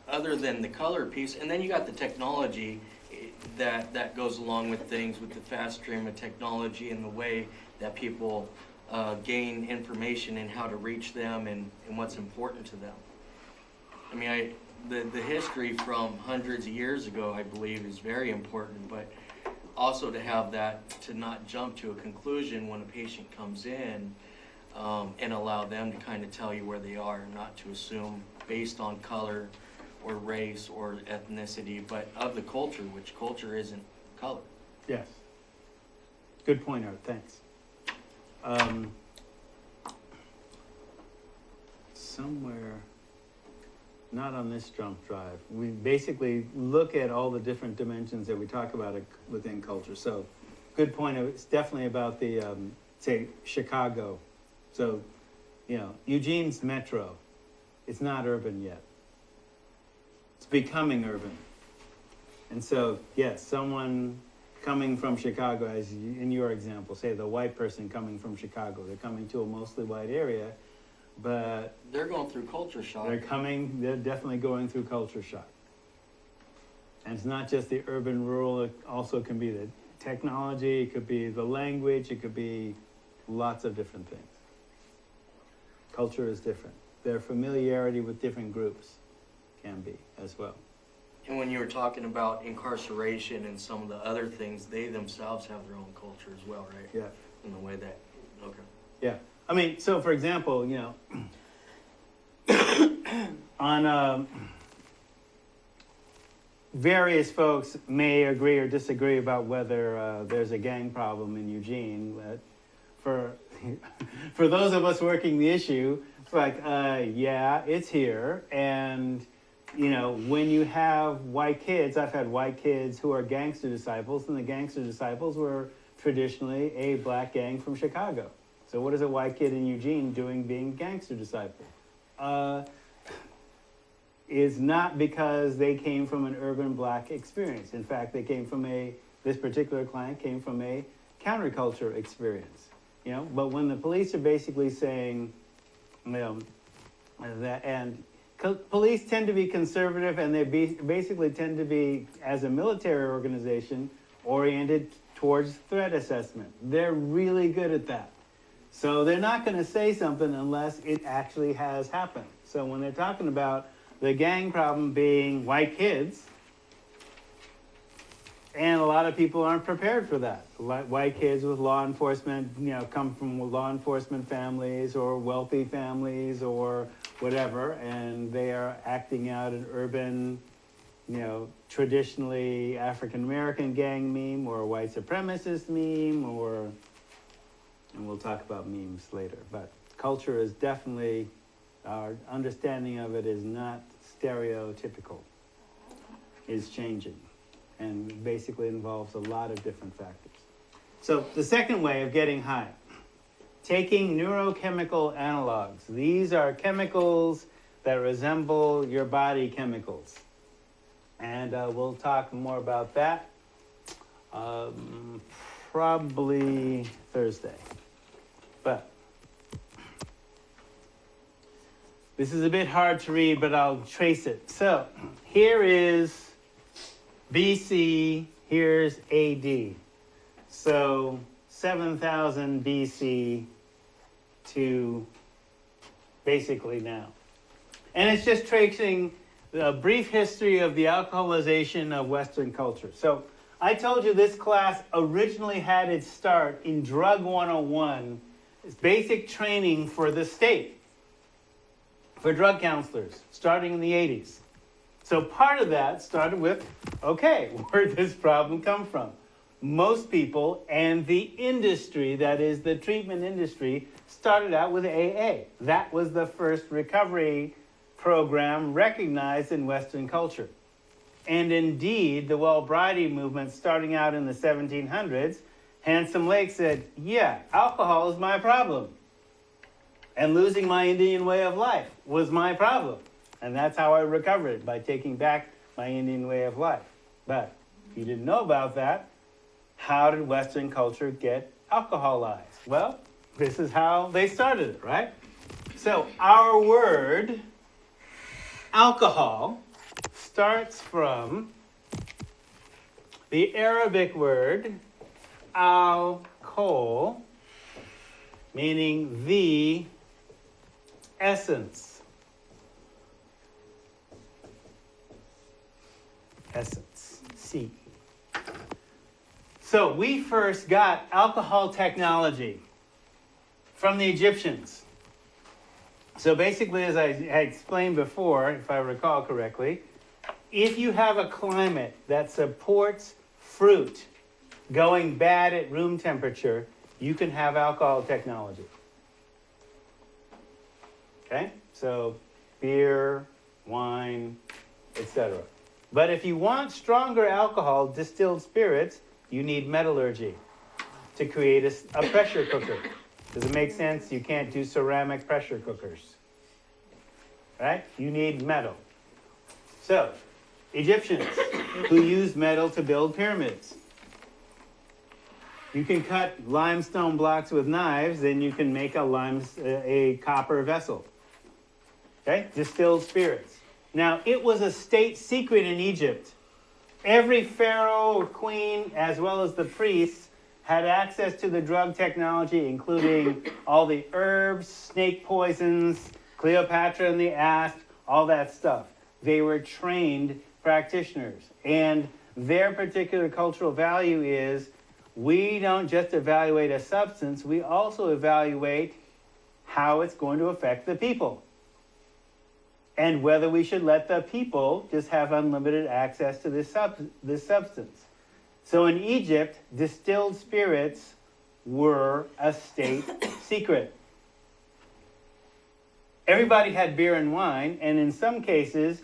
Speaker 5: other than the color piece, and then you got the technology that goes along with things, with the fast stream of technology and the way that people gain information and how to reach them and what's important to them. I mean, the history from hundreds of years ago, I believe, is very important, but also to have that, to not jump to a conclusion when a patient comes in, and allow them to kind of tell you where they are, and not to assume based on color or race or ethnicity, but of the culture, which culture isn't color.
Speaker 1: Yes. Good point, Art. Thanks. Somewhere. not on this jump drive. We basically look at all the different dimensions that we talk about within culture. So, good point. It's definitely about the, say, Chicago. So, Eugene's metro. It's not urban yet. It's becoming urban. And so, yes, someone coming from Chicago, as in your example, say the white person coming from Chicago, they're coming to a mostly white area, but
Speaker 5: They're going through culture shock.
Speaker 1: they're definitely going through culture shock. And it's not just the urban rural, it also can be the technology, it could be the language, it could be lots of different things. Culture is different. Their familiarity with different groups can be as well.
Speaker 5: And when you were talking about incarceration and some of the other things, they themselves have their own culture as well, right?
Speaker 1: Yeah.
Speaker 5: In the way that, okay.
Speaker 1: Yeah. I mean, so for example, on various folks may agree or disagree about whether there's a gang problem in Eugene. But for those of us working the issue, it's like, yeah, it's here. And, when you have white kids, I've had white kids who are gangster disciples, and the gangster disciples were traditionally a black gang from Chicago. So what is a white kid in Eugene doing being a gangster disciple? Is not because they came from an urban black experience. In fact, this particular client came from a counterculture experience. But when the police are basically saying, that, and police tend to be conservative, and they basically tend to be, as a military organization, oriented towards threat assessment. They're really good at that. So they're not going to say something unless it actually has happened. So when they're talking about the gang problem being white kids, and a lot of people aren't prepared for that. White kids with law enforcement, come from law enforcement families or wealthy families or whatever, and they are acting out an urban, traditionally African-American gang meme or a white supremacist meme, and we'll talk about memes later. But culture is definitely, our understanding of it is not stereotypical, is changing, and basically involves a lot of different factors. So the second way of getting high, taking neurochemical analogs. These are chemicals that resemble your body chemicals. And we'll talk more about that probably Thursday. But this is a bit hard to read, but I'll trace it. So here is BC, here's AD. So 7,000 BC to basically now. And it's just tracing a brief history of the alcoholization of Western culture. So I told you this class originally had its start in Drug 101. It's basic training for the state, for drug counselors, starting in the 80s. So part of that started with, okay, where did this problem come from? Most people and the industry, that is the treatment industry, started out with AA. That was the first recovery program recognized in Western culture. And indeed, the Wellbriety movement starting out in the 1700s, Handsome Lake said, yeah, alcohol is my problem. And losing my Indian way of life was my problem. And that's how I recovered, by taking back my Indian way of life. But if you didn't know about that, how did Western culture get alcoholized? Well, this is how they started it, right? So our word, alcohol, starts from the Arabic word alcohol, meaning the essence. Essence, C. So we first got alcohol technology from the Egyptians. So basically, as I had explained before, if I recall correctly, if you have a climate that supports fruit going bad at room temperature, you can have alcohol technology. Okay? So beer, wine, etc. But if you want stronger alcohol, distilled spirits, you need metallurgy to create a pressure cooker. Does it make sense? You can't do ceramic pressure cookers. Right? You need metal. So, Egyptians who used metal to build pyramids. You can cut limestone blocks with knives, then you can make a copper vessel. Okay? Distilled spirits. Now, it was a state secret in Egypt. Every pharaoh or queen, as well as the priests, had access to the drug technology, including all the herbs, snake poisons, Cleopatra and the asp, all that stuff. They were trained practitioners. And their particular cultural value is, we don't just evaluate a substance, we also evaluate how it's going to affect the people. And whether we should let the people just have unlimited access to this substance. So in Egypt, distilled spirits were a state secret. Everybody had beer and wine, and in some cases,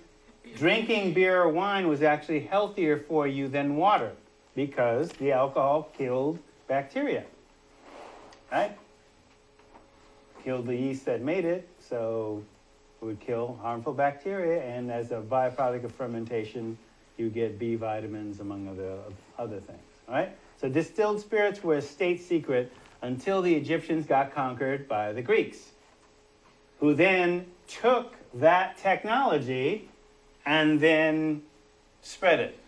Speaker 1: drinking beer or wine was actually healthier for you than water because the alcohol killed bacteria, right? Killed the yeast that made it, so it would kill harmful bacteria, and as a byproduct of fermentation, you get B vitamins, among other things, all right? So distilled spirits were a state secret until the Egyptians got conquered by the Greeks, who then took that technology and then spread it.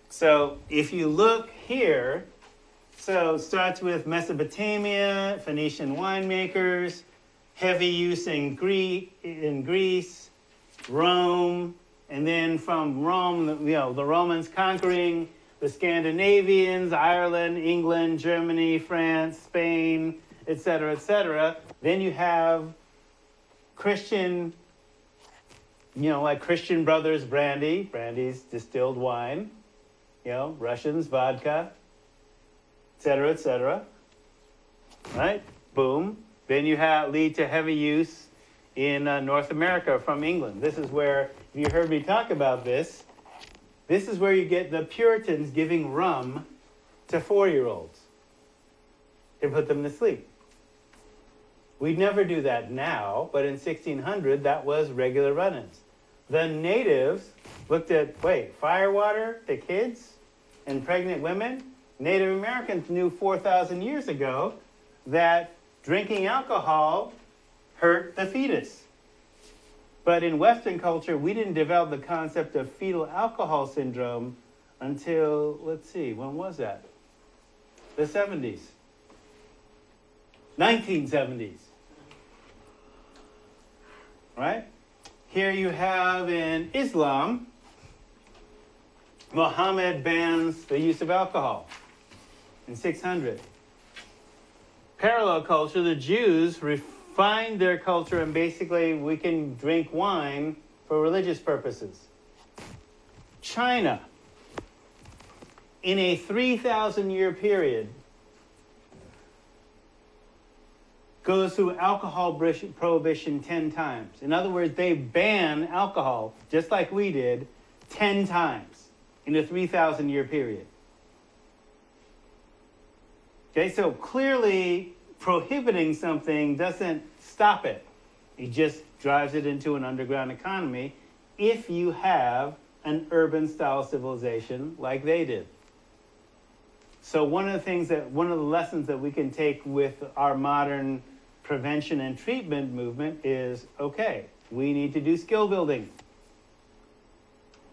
Speaker 1: So if you look here, so it starts with Mesopotamia, Phoenician winemakers, heavy use in Greece, Rome, and then from Rome, the Romans conquering the Scandinavians, Ireland, England, Germany, France, Spain, etc., etc. Then you have Christian, like Christian Brothers brandy. Brandy's distilled wine. Russians, vodka, etc., etc. Right? Boom. Then you lead to heavy use in North America from England. This is where, if you heard me talk about this is where you get the Puritans giving rum to 4-year-olds to put them to sleep. We'd never do that now, but in 1600, that was regular run-ins. The natives looked at, firewater to kids and pregnant women? Native Americans knew 4,000 years ago that drinking alcohol hurt the fetus. But in Western culture, we didn't develop the concept of fetal alcohol syndrome until, when was that? The 70s. 1970s. Right? Here you have in Islam, Muhammad bans the use of alcohol in 600. Parallel culture, the Jews refined their culture, and basically we can drink wine for religious purposes. China, in a 3,000-year period, goes through alcohol prohibition 10 times. In other words, they ban alcohol, just like we did, 10 times in a 3,000-year period. Okay, so clearly prohibiting something doesn't stop it. It just drives it into an underground economy if you have an urban-style civilization like they did. So one of the lessons that we can take with our modern prevention and treatment movement is, okay, we need to do skill building.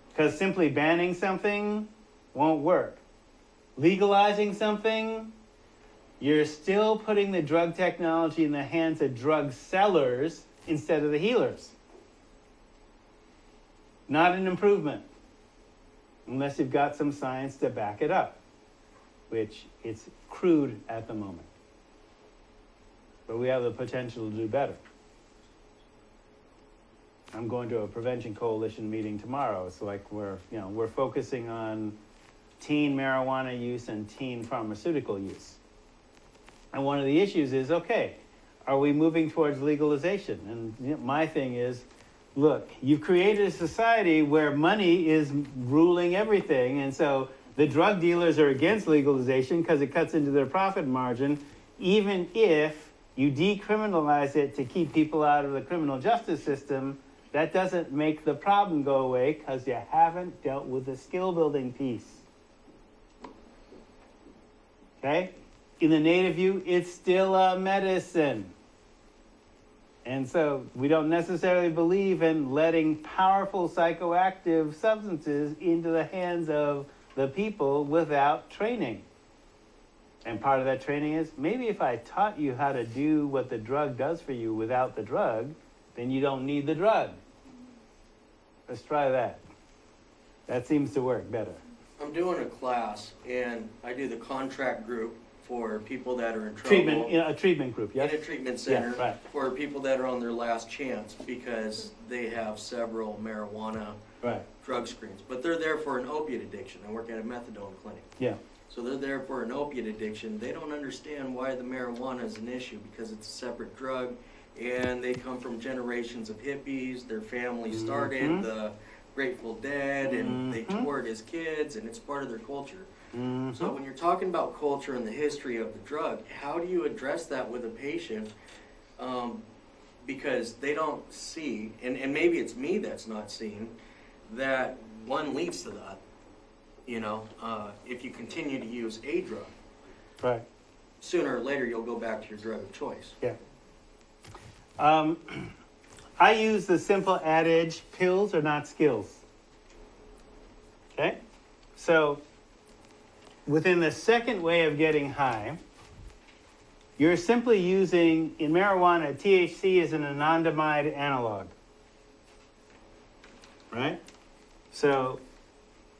Speaker 1: Because simply banning something won't work. Legalizing something, you're still putting the drug technology in the hands of drug sellers instead of the healers. Not an improvement, unless you've got some science to back it up, which it's crude at the moment. But we have the potential to do better. I'm going to a prevention coalition meeting tomorrow. It's like we're focusing on teen marijuana use and teen pharmaceutical use. And one of the issues is, okay, are we moving towards legalization? And my thing is, look, you've created a society where money is ruling everything, and so the drug dealers are against legalization because it cuts into their profit margin, even if you decriminalize it to keep people out of the criminal justice system. That doesn't make the problem go away because you haven't dealt with the skill building piece. Okay? In the native view, it's still a medicine. And so we don't necessarily believe in letting powerful psychoactive substances into the hands of the people without training. And part of that training is maybe if I taught you how to do what the drug does for you without the drug, then you don't need the drug. Let's try that. That seems to work better.
Speaker 5: I'm doing a class, and I do the contract group for people that are in trouble.
Speaker 1: Treatment, in a treatment group, yes?
Speaker 5: In a treatment center,
Speaker 1: Yeah, right.
Speaker 5: for people that are on their last chance because they have several marijuana
Speaker 1: Right,
Speaker 5: drug screens. But they're there for an opiate addiction. I work at a methadone clinic.
Speaker 1: yeah.
Speaker 5: So they're there for an opiate addiction. They don't understand why the marijuana is an issue because it's a separate drug, and they come from generations of hippies. Their family started the Grateful Dead, and they toured as kids, and it's part of their culture. So when you're talking about culture and the history of the drug, how do you address that with a patient? Because they don't see, and maybe it's me that's not seeing, that one leads to the other. You know, if you continue to use a drug,
Speaker 1: Right.
Speaker 5: sooner or later you'll go back to your drug of choice.
Speaker 1: Yeah. I use the simple adage, pills are not skills. Okay? So, within the second way of getting high, you're simply using, in marijuana, THC is an anandamide analog. Right? So,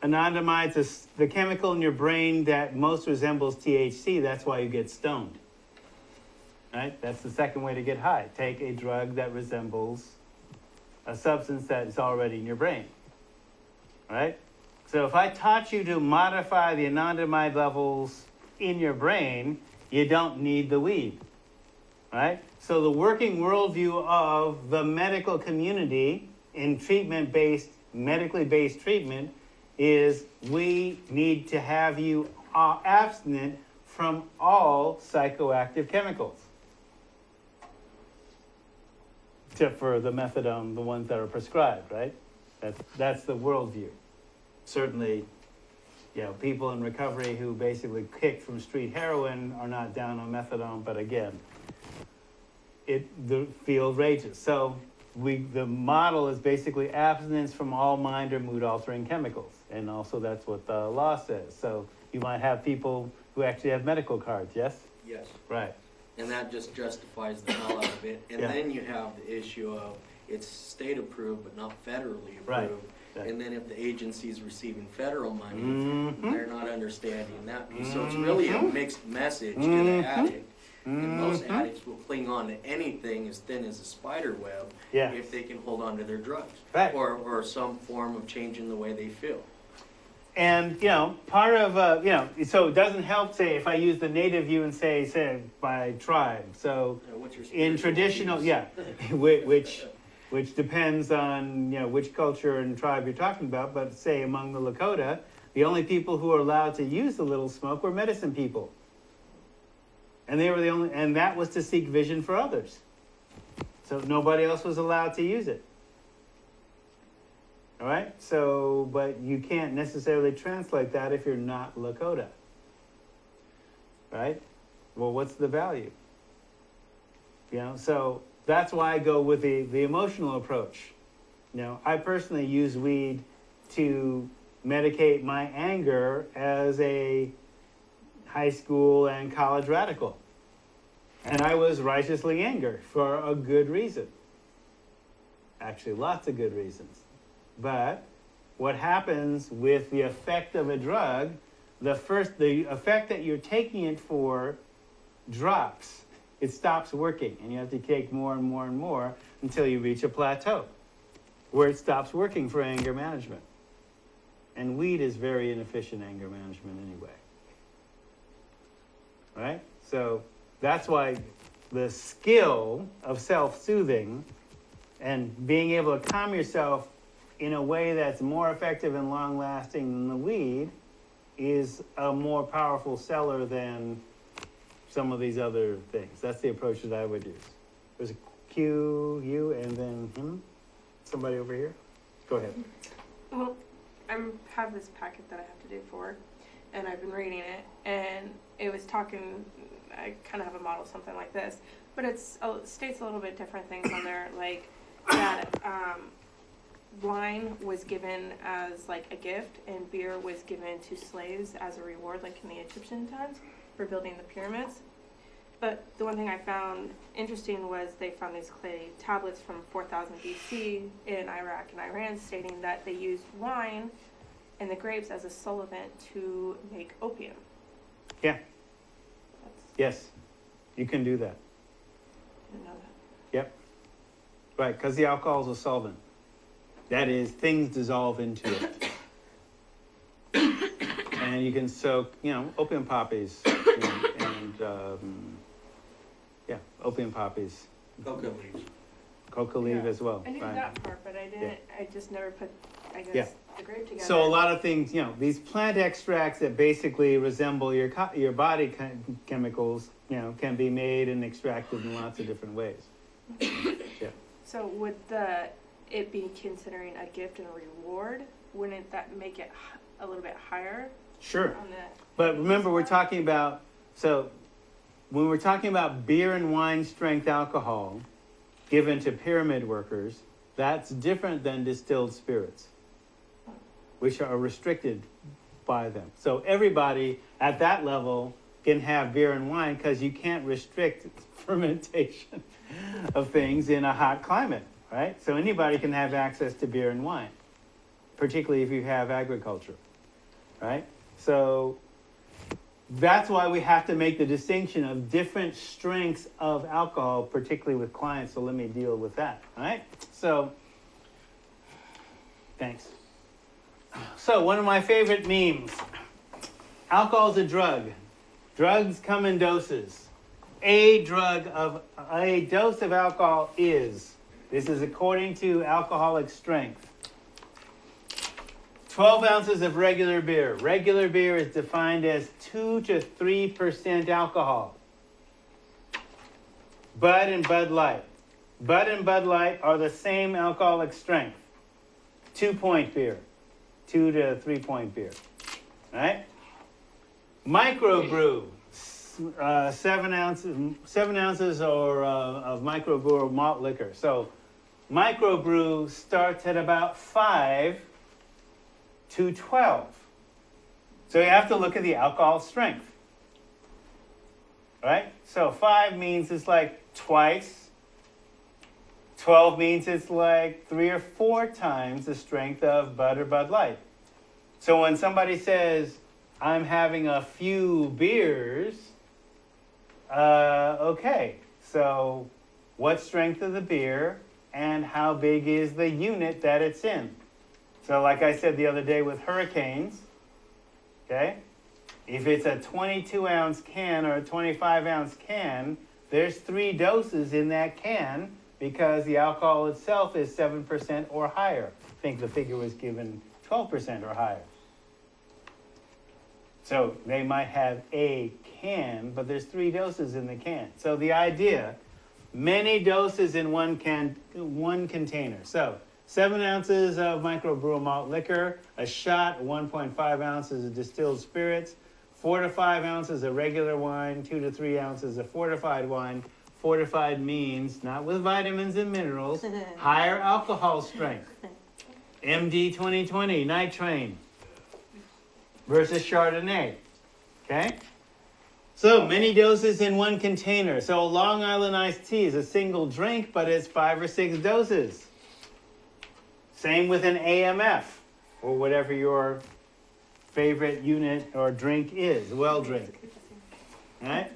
Speaker 1: anandamide is the chemical in your brain that most resembles THC. That's why you get stoned. Right? That's the second way to get high. Take a drug that resembles a substance that is already in your brain. Right? So if I taught you to modify the anandamide levels in your brain, you don't need the weed. Right? So the working worldview of the medical community in treatment-based, medically based treatment is we need to have you abstinent from all psychoactive chemicals. Except for the methadone, the ones that are prescribed, right? That's the worldview. Certainly, you know, people in recovery who basically kick from street heroin are not down on methadone, but again, the field rages. So the model is basically abstinence from all mind or mood altering chemicals. And also that's what the law says. So you might have people who actually have medical cards, yes?
Speaker 5: Yes.
Speaker 1: Right.
Speaker 5: And that just justifies the hell out of it. And
Speaker 1: Yeah.
Speaker 5: then you have the issue of it's state approved but not federally approved.
Speaker 1: Right. Right.
Speaker 5: And then if the agency is receiving federal money,
Speaker 1: Mhm.
Speaker 5: they're not understanding that piece. So it's really a mixed message to the addict. And most addicts will cling on to anything as thin as a spider web
Speaker 1: Yeah.
Speaker 5: if they can hold on to their drugs.
Speaker 1: Right.
Speaker 5: Or some form of changing the way they feel.
Speaker 1: And, you know, part of, so it doesn't help, say, if I use the native view and say by tribe. So
Speaker 5: What's your
Speaker 1: in
Speaker 5: spiritual
Speaker 1: traditional,
Speaker 5: views?
Speaker 1: yeah, which depends on, you know, which culture and tribe you're talking about. But say among the Lakota, the only people who were allowed to use the little smoke were medicine people. And they were the only, and that was to seek vision for others. So nobody else was allowed to use it. All right? So, but you can't necessarily translate that if you're not Lakota. Right? Well, what's the value? You know, so that's why I go with the emotional approach. You know, I personally use weed to medicate my anger as a high school and college radical. And I was righteously angry for a good reason. Actually, lots of good reasons. But what happens with the effect of a drug, the effect that you're taking it for drops. It stops working, and you have to take more and more and more until you reach a plateau where it stops working for anger management. And weed is very inefficient anger management anyway. Right? So that's why the skill of self-soothing And being able to calm yourself in a way that's more effective and long lasting than the weed is a more powerful seller than some of these other things. That's the approach that I would use. There's a Q, you, and then him. Somebody over here. Go ahead.
Speaker 6: Well, I have this packet that I have to do for work, and I've been reading it, and it was talking, I kind of have a model, something like this, but it states a little bit different things on there, like that wine was given as like a gift, and beer was given to slaves as a reward, like in the Egyptian times, for building the pyramids. But the one thing I found interesting was they found these clay tablets from 4000 BC in Iraq and Iran stating that they used wine and the grapes as a solvent to make opium.
Speaker 1: Yeah.
Speaker 6: That's,
Speaker 1: Yes. You can do that.
Speaker 6: didn't know that.
Speaker 1: Yep. Right, because the alcohol is a solvent. That is, things dissolve into it. And you can soak, opium poppies, and opium poppies,
Speaker 5: Coca leaves.
Speaker 1: coca leaf
Speaker 6: Yeah.
Speaker 1: as well.
Speaker 6: I knew
Speaker 1: right.
Speaker 6: that part, but I didn't.
Speaker 1: Yeah.
Speaker 6: I just never put, I guess,
Speaker 1: Yeah.
Speaker 6: the grape together.
Speaker 1: So a lot of things, these plant extracts that basically resemble your body chemicals, can be made and extracted in lots of different ways. Yeah.
Speaker 6: So would it be considering a gift and a reward? Wouldn't that make it a little bit higher
Speaker 1: Sure.
Speaker 6: on that?
Speaker 1: But remember, we're talking about, when we're talking about beer and wine strength alcohol given to pyramid workers, that's different than distilled spirits, which are restricted by them. So everybody at that level can have beer and wine because you can't restrict fermentation of things in a hot climate, right? So anybody can have access to beer and wine, particularly if you have agriculture, right? So that's why we have to make the distinction of different strengths of alcohol, particularly with clients. So let me deal with that. All right. So thanks. So one of my favorite memes: alcohol's a drug. Drugs come in doses. A dose of alcohol is. This is according to alcoholic strength. 12 ounces of regular beer. Regular beer is defined as 2 to 3% alcohol. Bud and Bud Light. Bud and Bud Light are the same alcoholic strength. 2-point beer. 2 to 3-point beer. All right? Microbrew. 7 ounces of microbrew or malt liquor. So microbrew starts at about 5 to 12. So you have to look at the alcohol strength. Right? So 5 means it's like twice. 12 means it's like 3 or 4 times the strength of Bud or Bud Light. So when somebody says, I'm having a few beers, okay, so what strength of the beer and how big is the unit that it's in? So like I said the other day with hurricanes, okay, if it's a 22-ounce can or a 25-ounce can, there's 3 doses in that can because the alcohol itself is 7% or higher. I think the figure was given 12% or higher. So they might have a can, but there's 3 doses in the can. So the idea, many doses in one container. So 7 ounces of microbrew malt liquor, a shot, 1.5 ounces of distilled spirits, 4 to 5 ounces of regular wine, 2 to 3 ounces of fortified wine. Fortified means not with vitamins and minerals, higher alcohol strength. MD 2020, night train versus Chardonnay. Okay? So many doses in one container. So Long Island iced tea is a single drink, but it's 5 or 6 doses. Same with an AMF, or whatever your favorite unit or drink is, well drink. All right?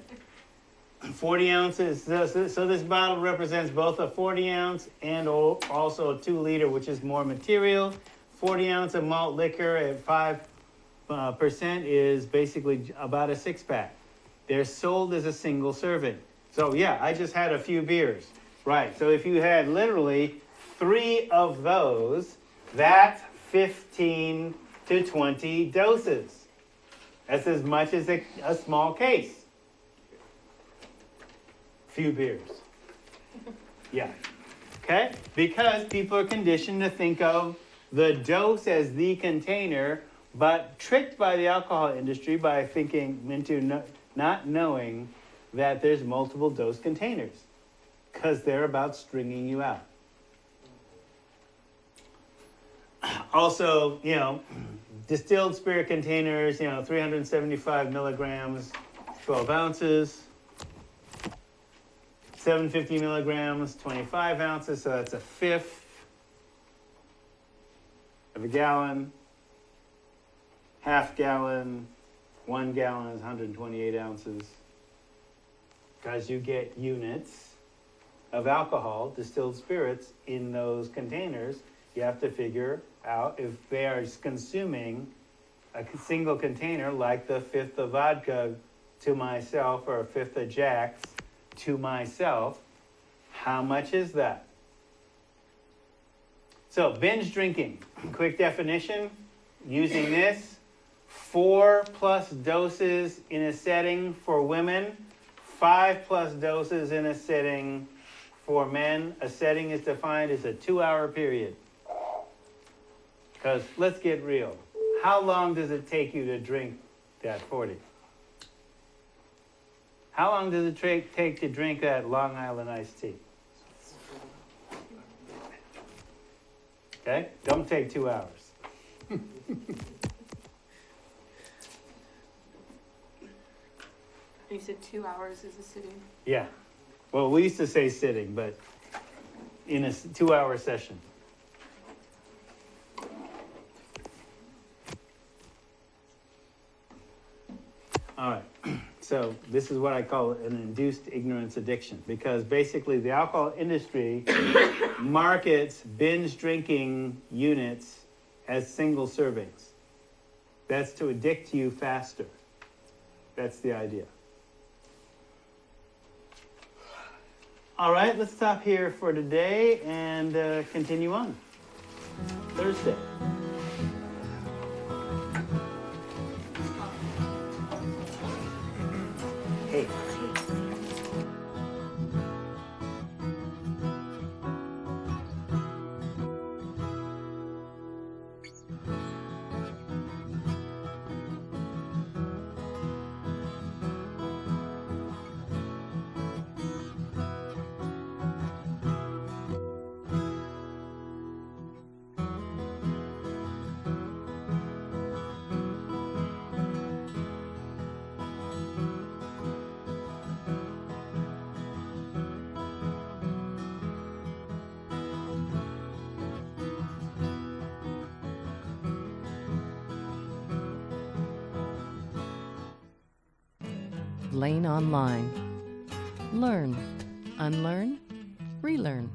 Speaker 1: 40 ounces. So this bottle represents both a 40 ounce and also a 2 liter, which is more material. 40 ounce of malt liquor at 5% is basically about a 6-pack. They're sold as a single serving. So yeah, I just had a few beers. Right, so if you had literally 3 of those, that's 15 to 20 doses. That's as much as a small case. Few beers. Yeah. Okay? Because people are conditioned to think of the dose as the container, but tricked by the alcohol industry by thinking into not knowing that there's multiple dose containers, because they're about stringing you out. Also, distilled spirit containers, 375 milligrams, 12 ounces. 750 milligrams, 25 ounces, so that's a fifth of a gallon. Half gallon, 1 gallon is 128 ounces. Because you get units of alcohol, distilled spirits, in those containers, you have to figure out if they are consuming a single container, like the fifth of vodka to myself or a fifth of Jack's to myself, how much is that? So binge drinking, quick definition, using this, 4+ doses in a setting for women, 5+ doses in a setting for men. A setting is defined as a 2-hour period. Because let's get real, how long does it take you to drink that 40? How long does it take to drink that Long Island iced tea? Okay, don't take 2 hours.
Speaker 6: You said 2 hours is a sitting.
Speaker 1: Yeah, well, we used to say sitting, but in a 2-hour session. All right. So this is what I call an induced ignorance addiction, because basically the alcohol industry markets binge drinking units as single servings. That's to addict you faster. That's the idea. All right, let's stop here for today and continue on Thursday. Hey.
Speaker 7: Lane Online. Learn, unlearn, relearn.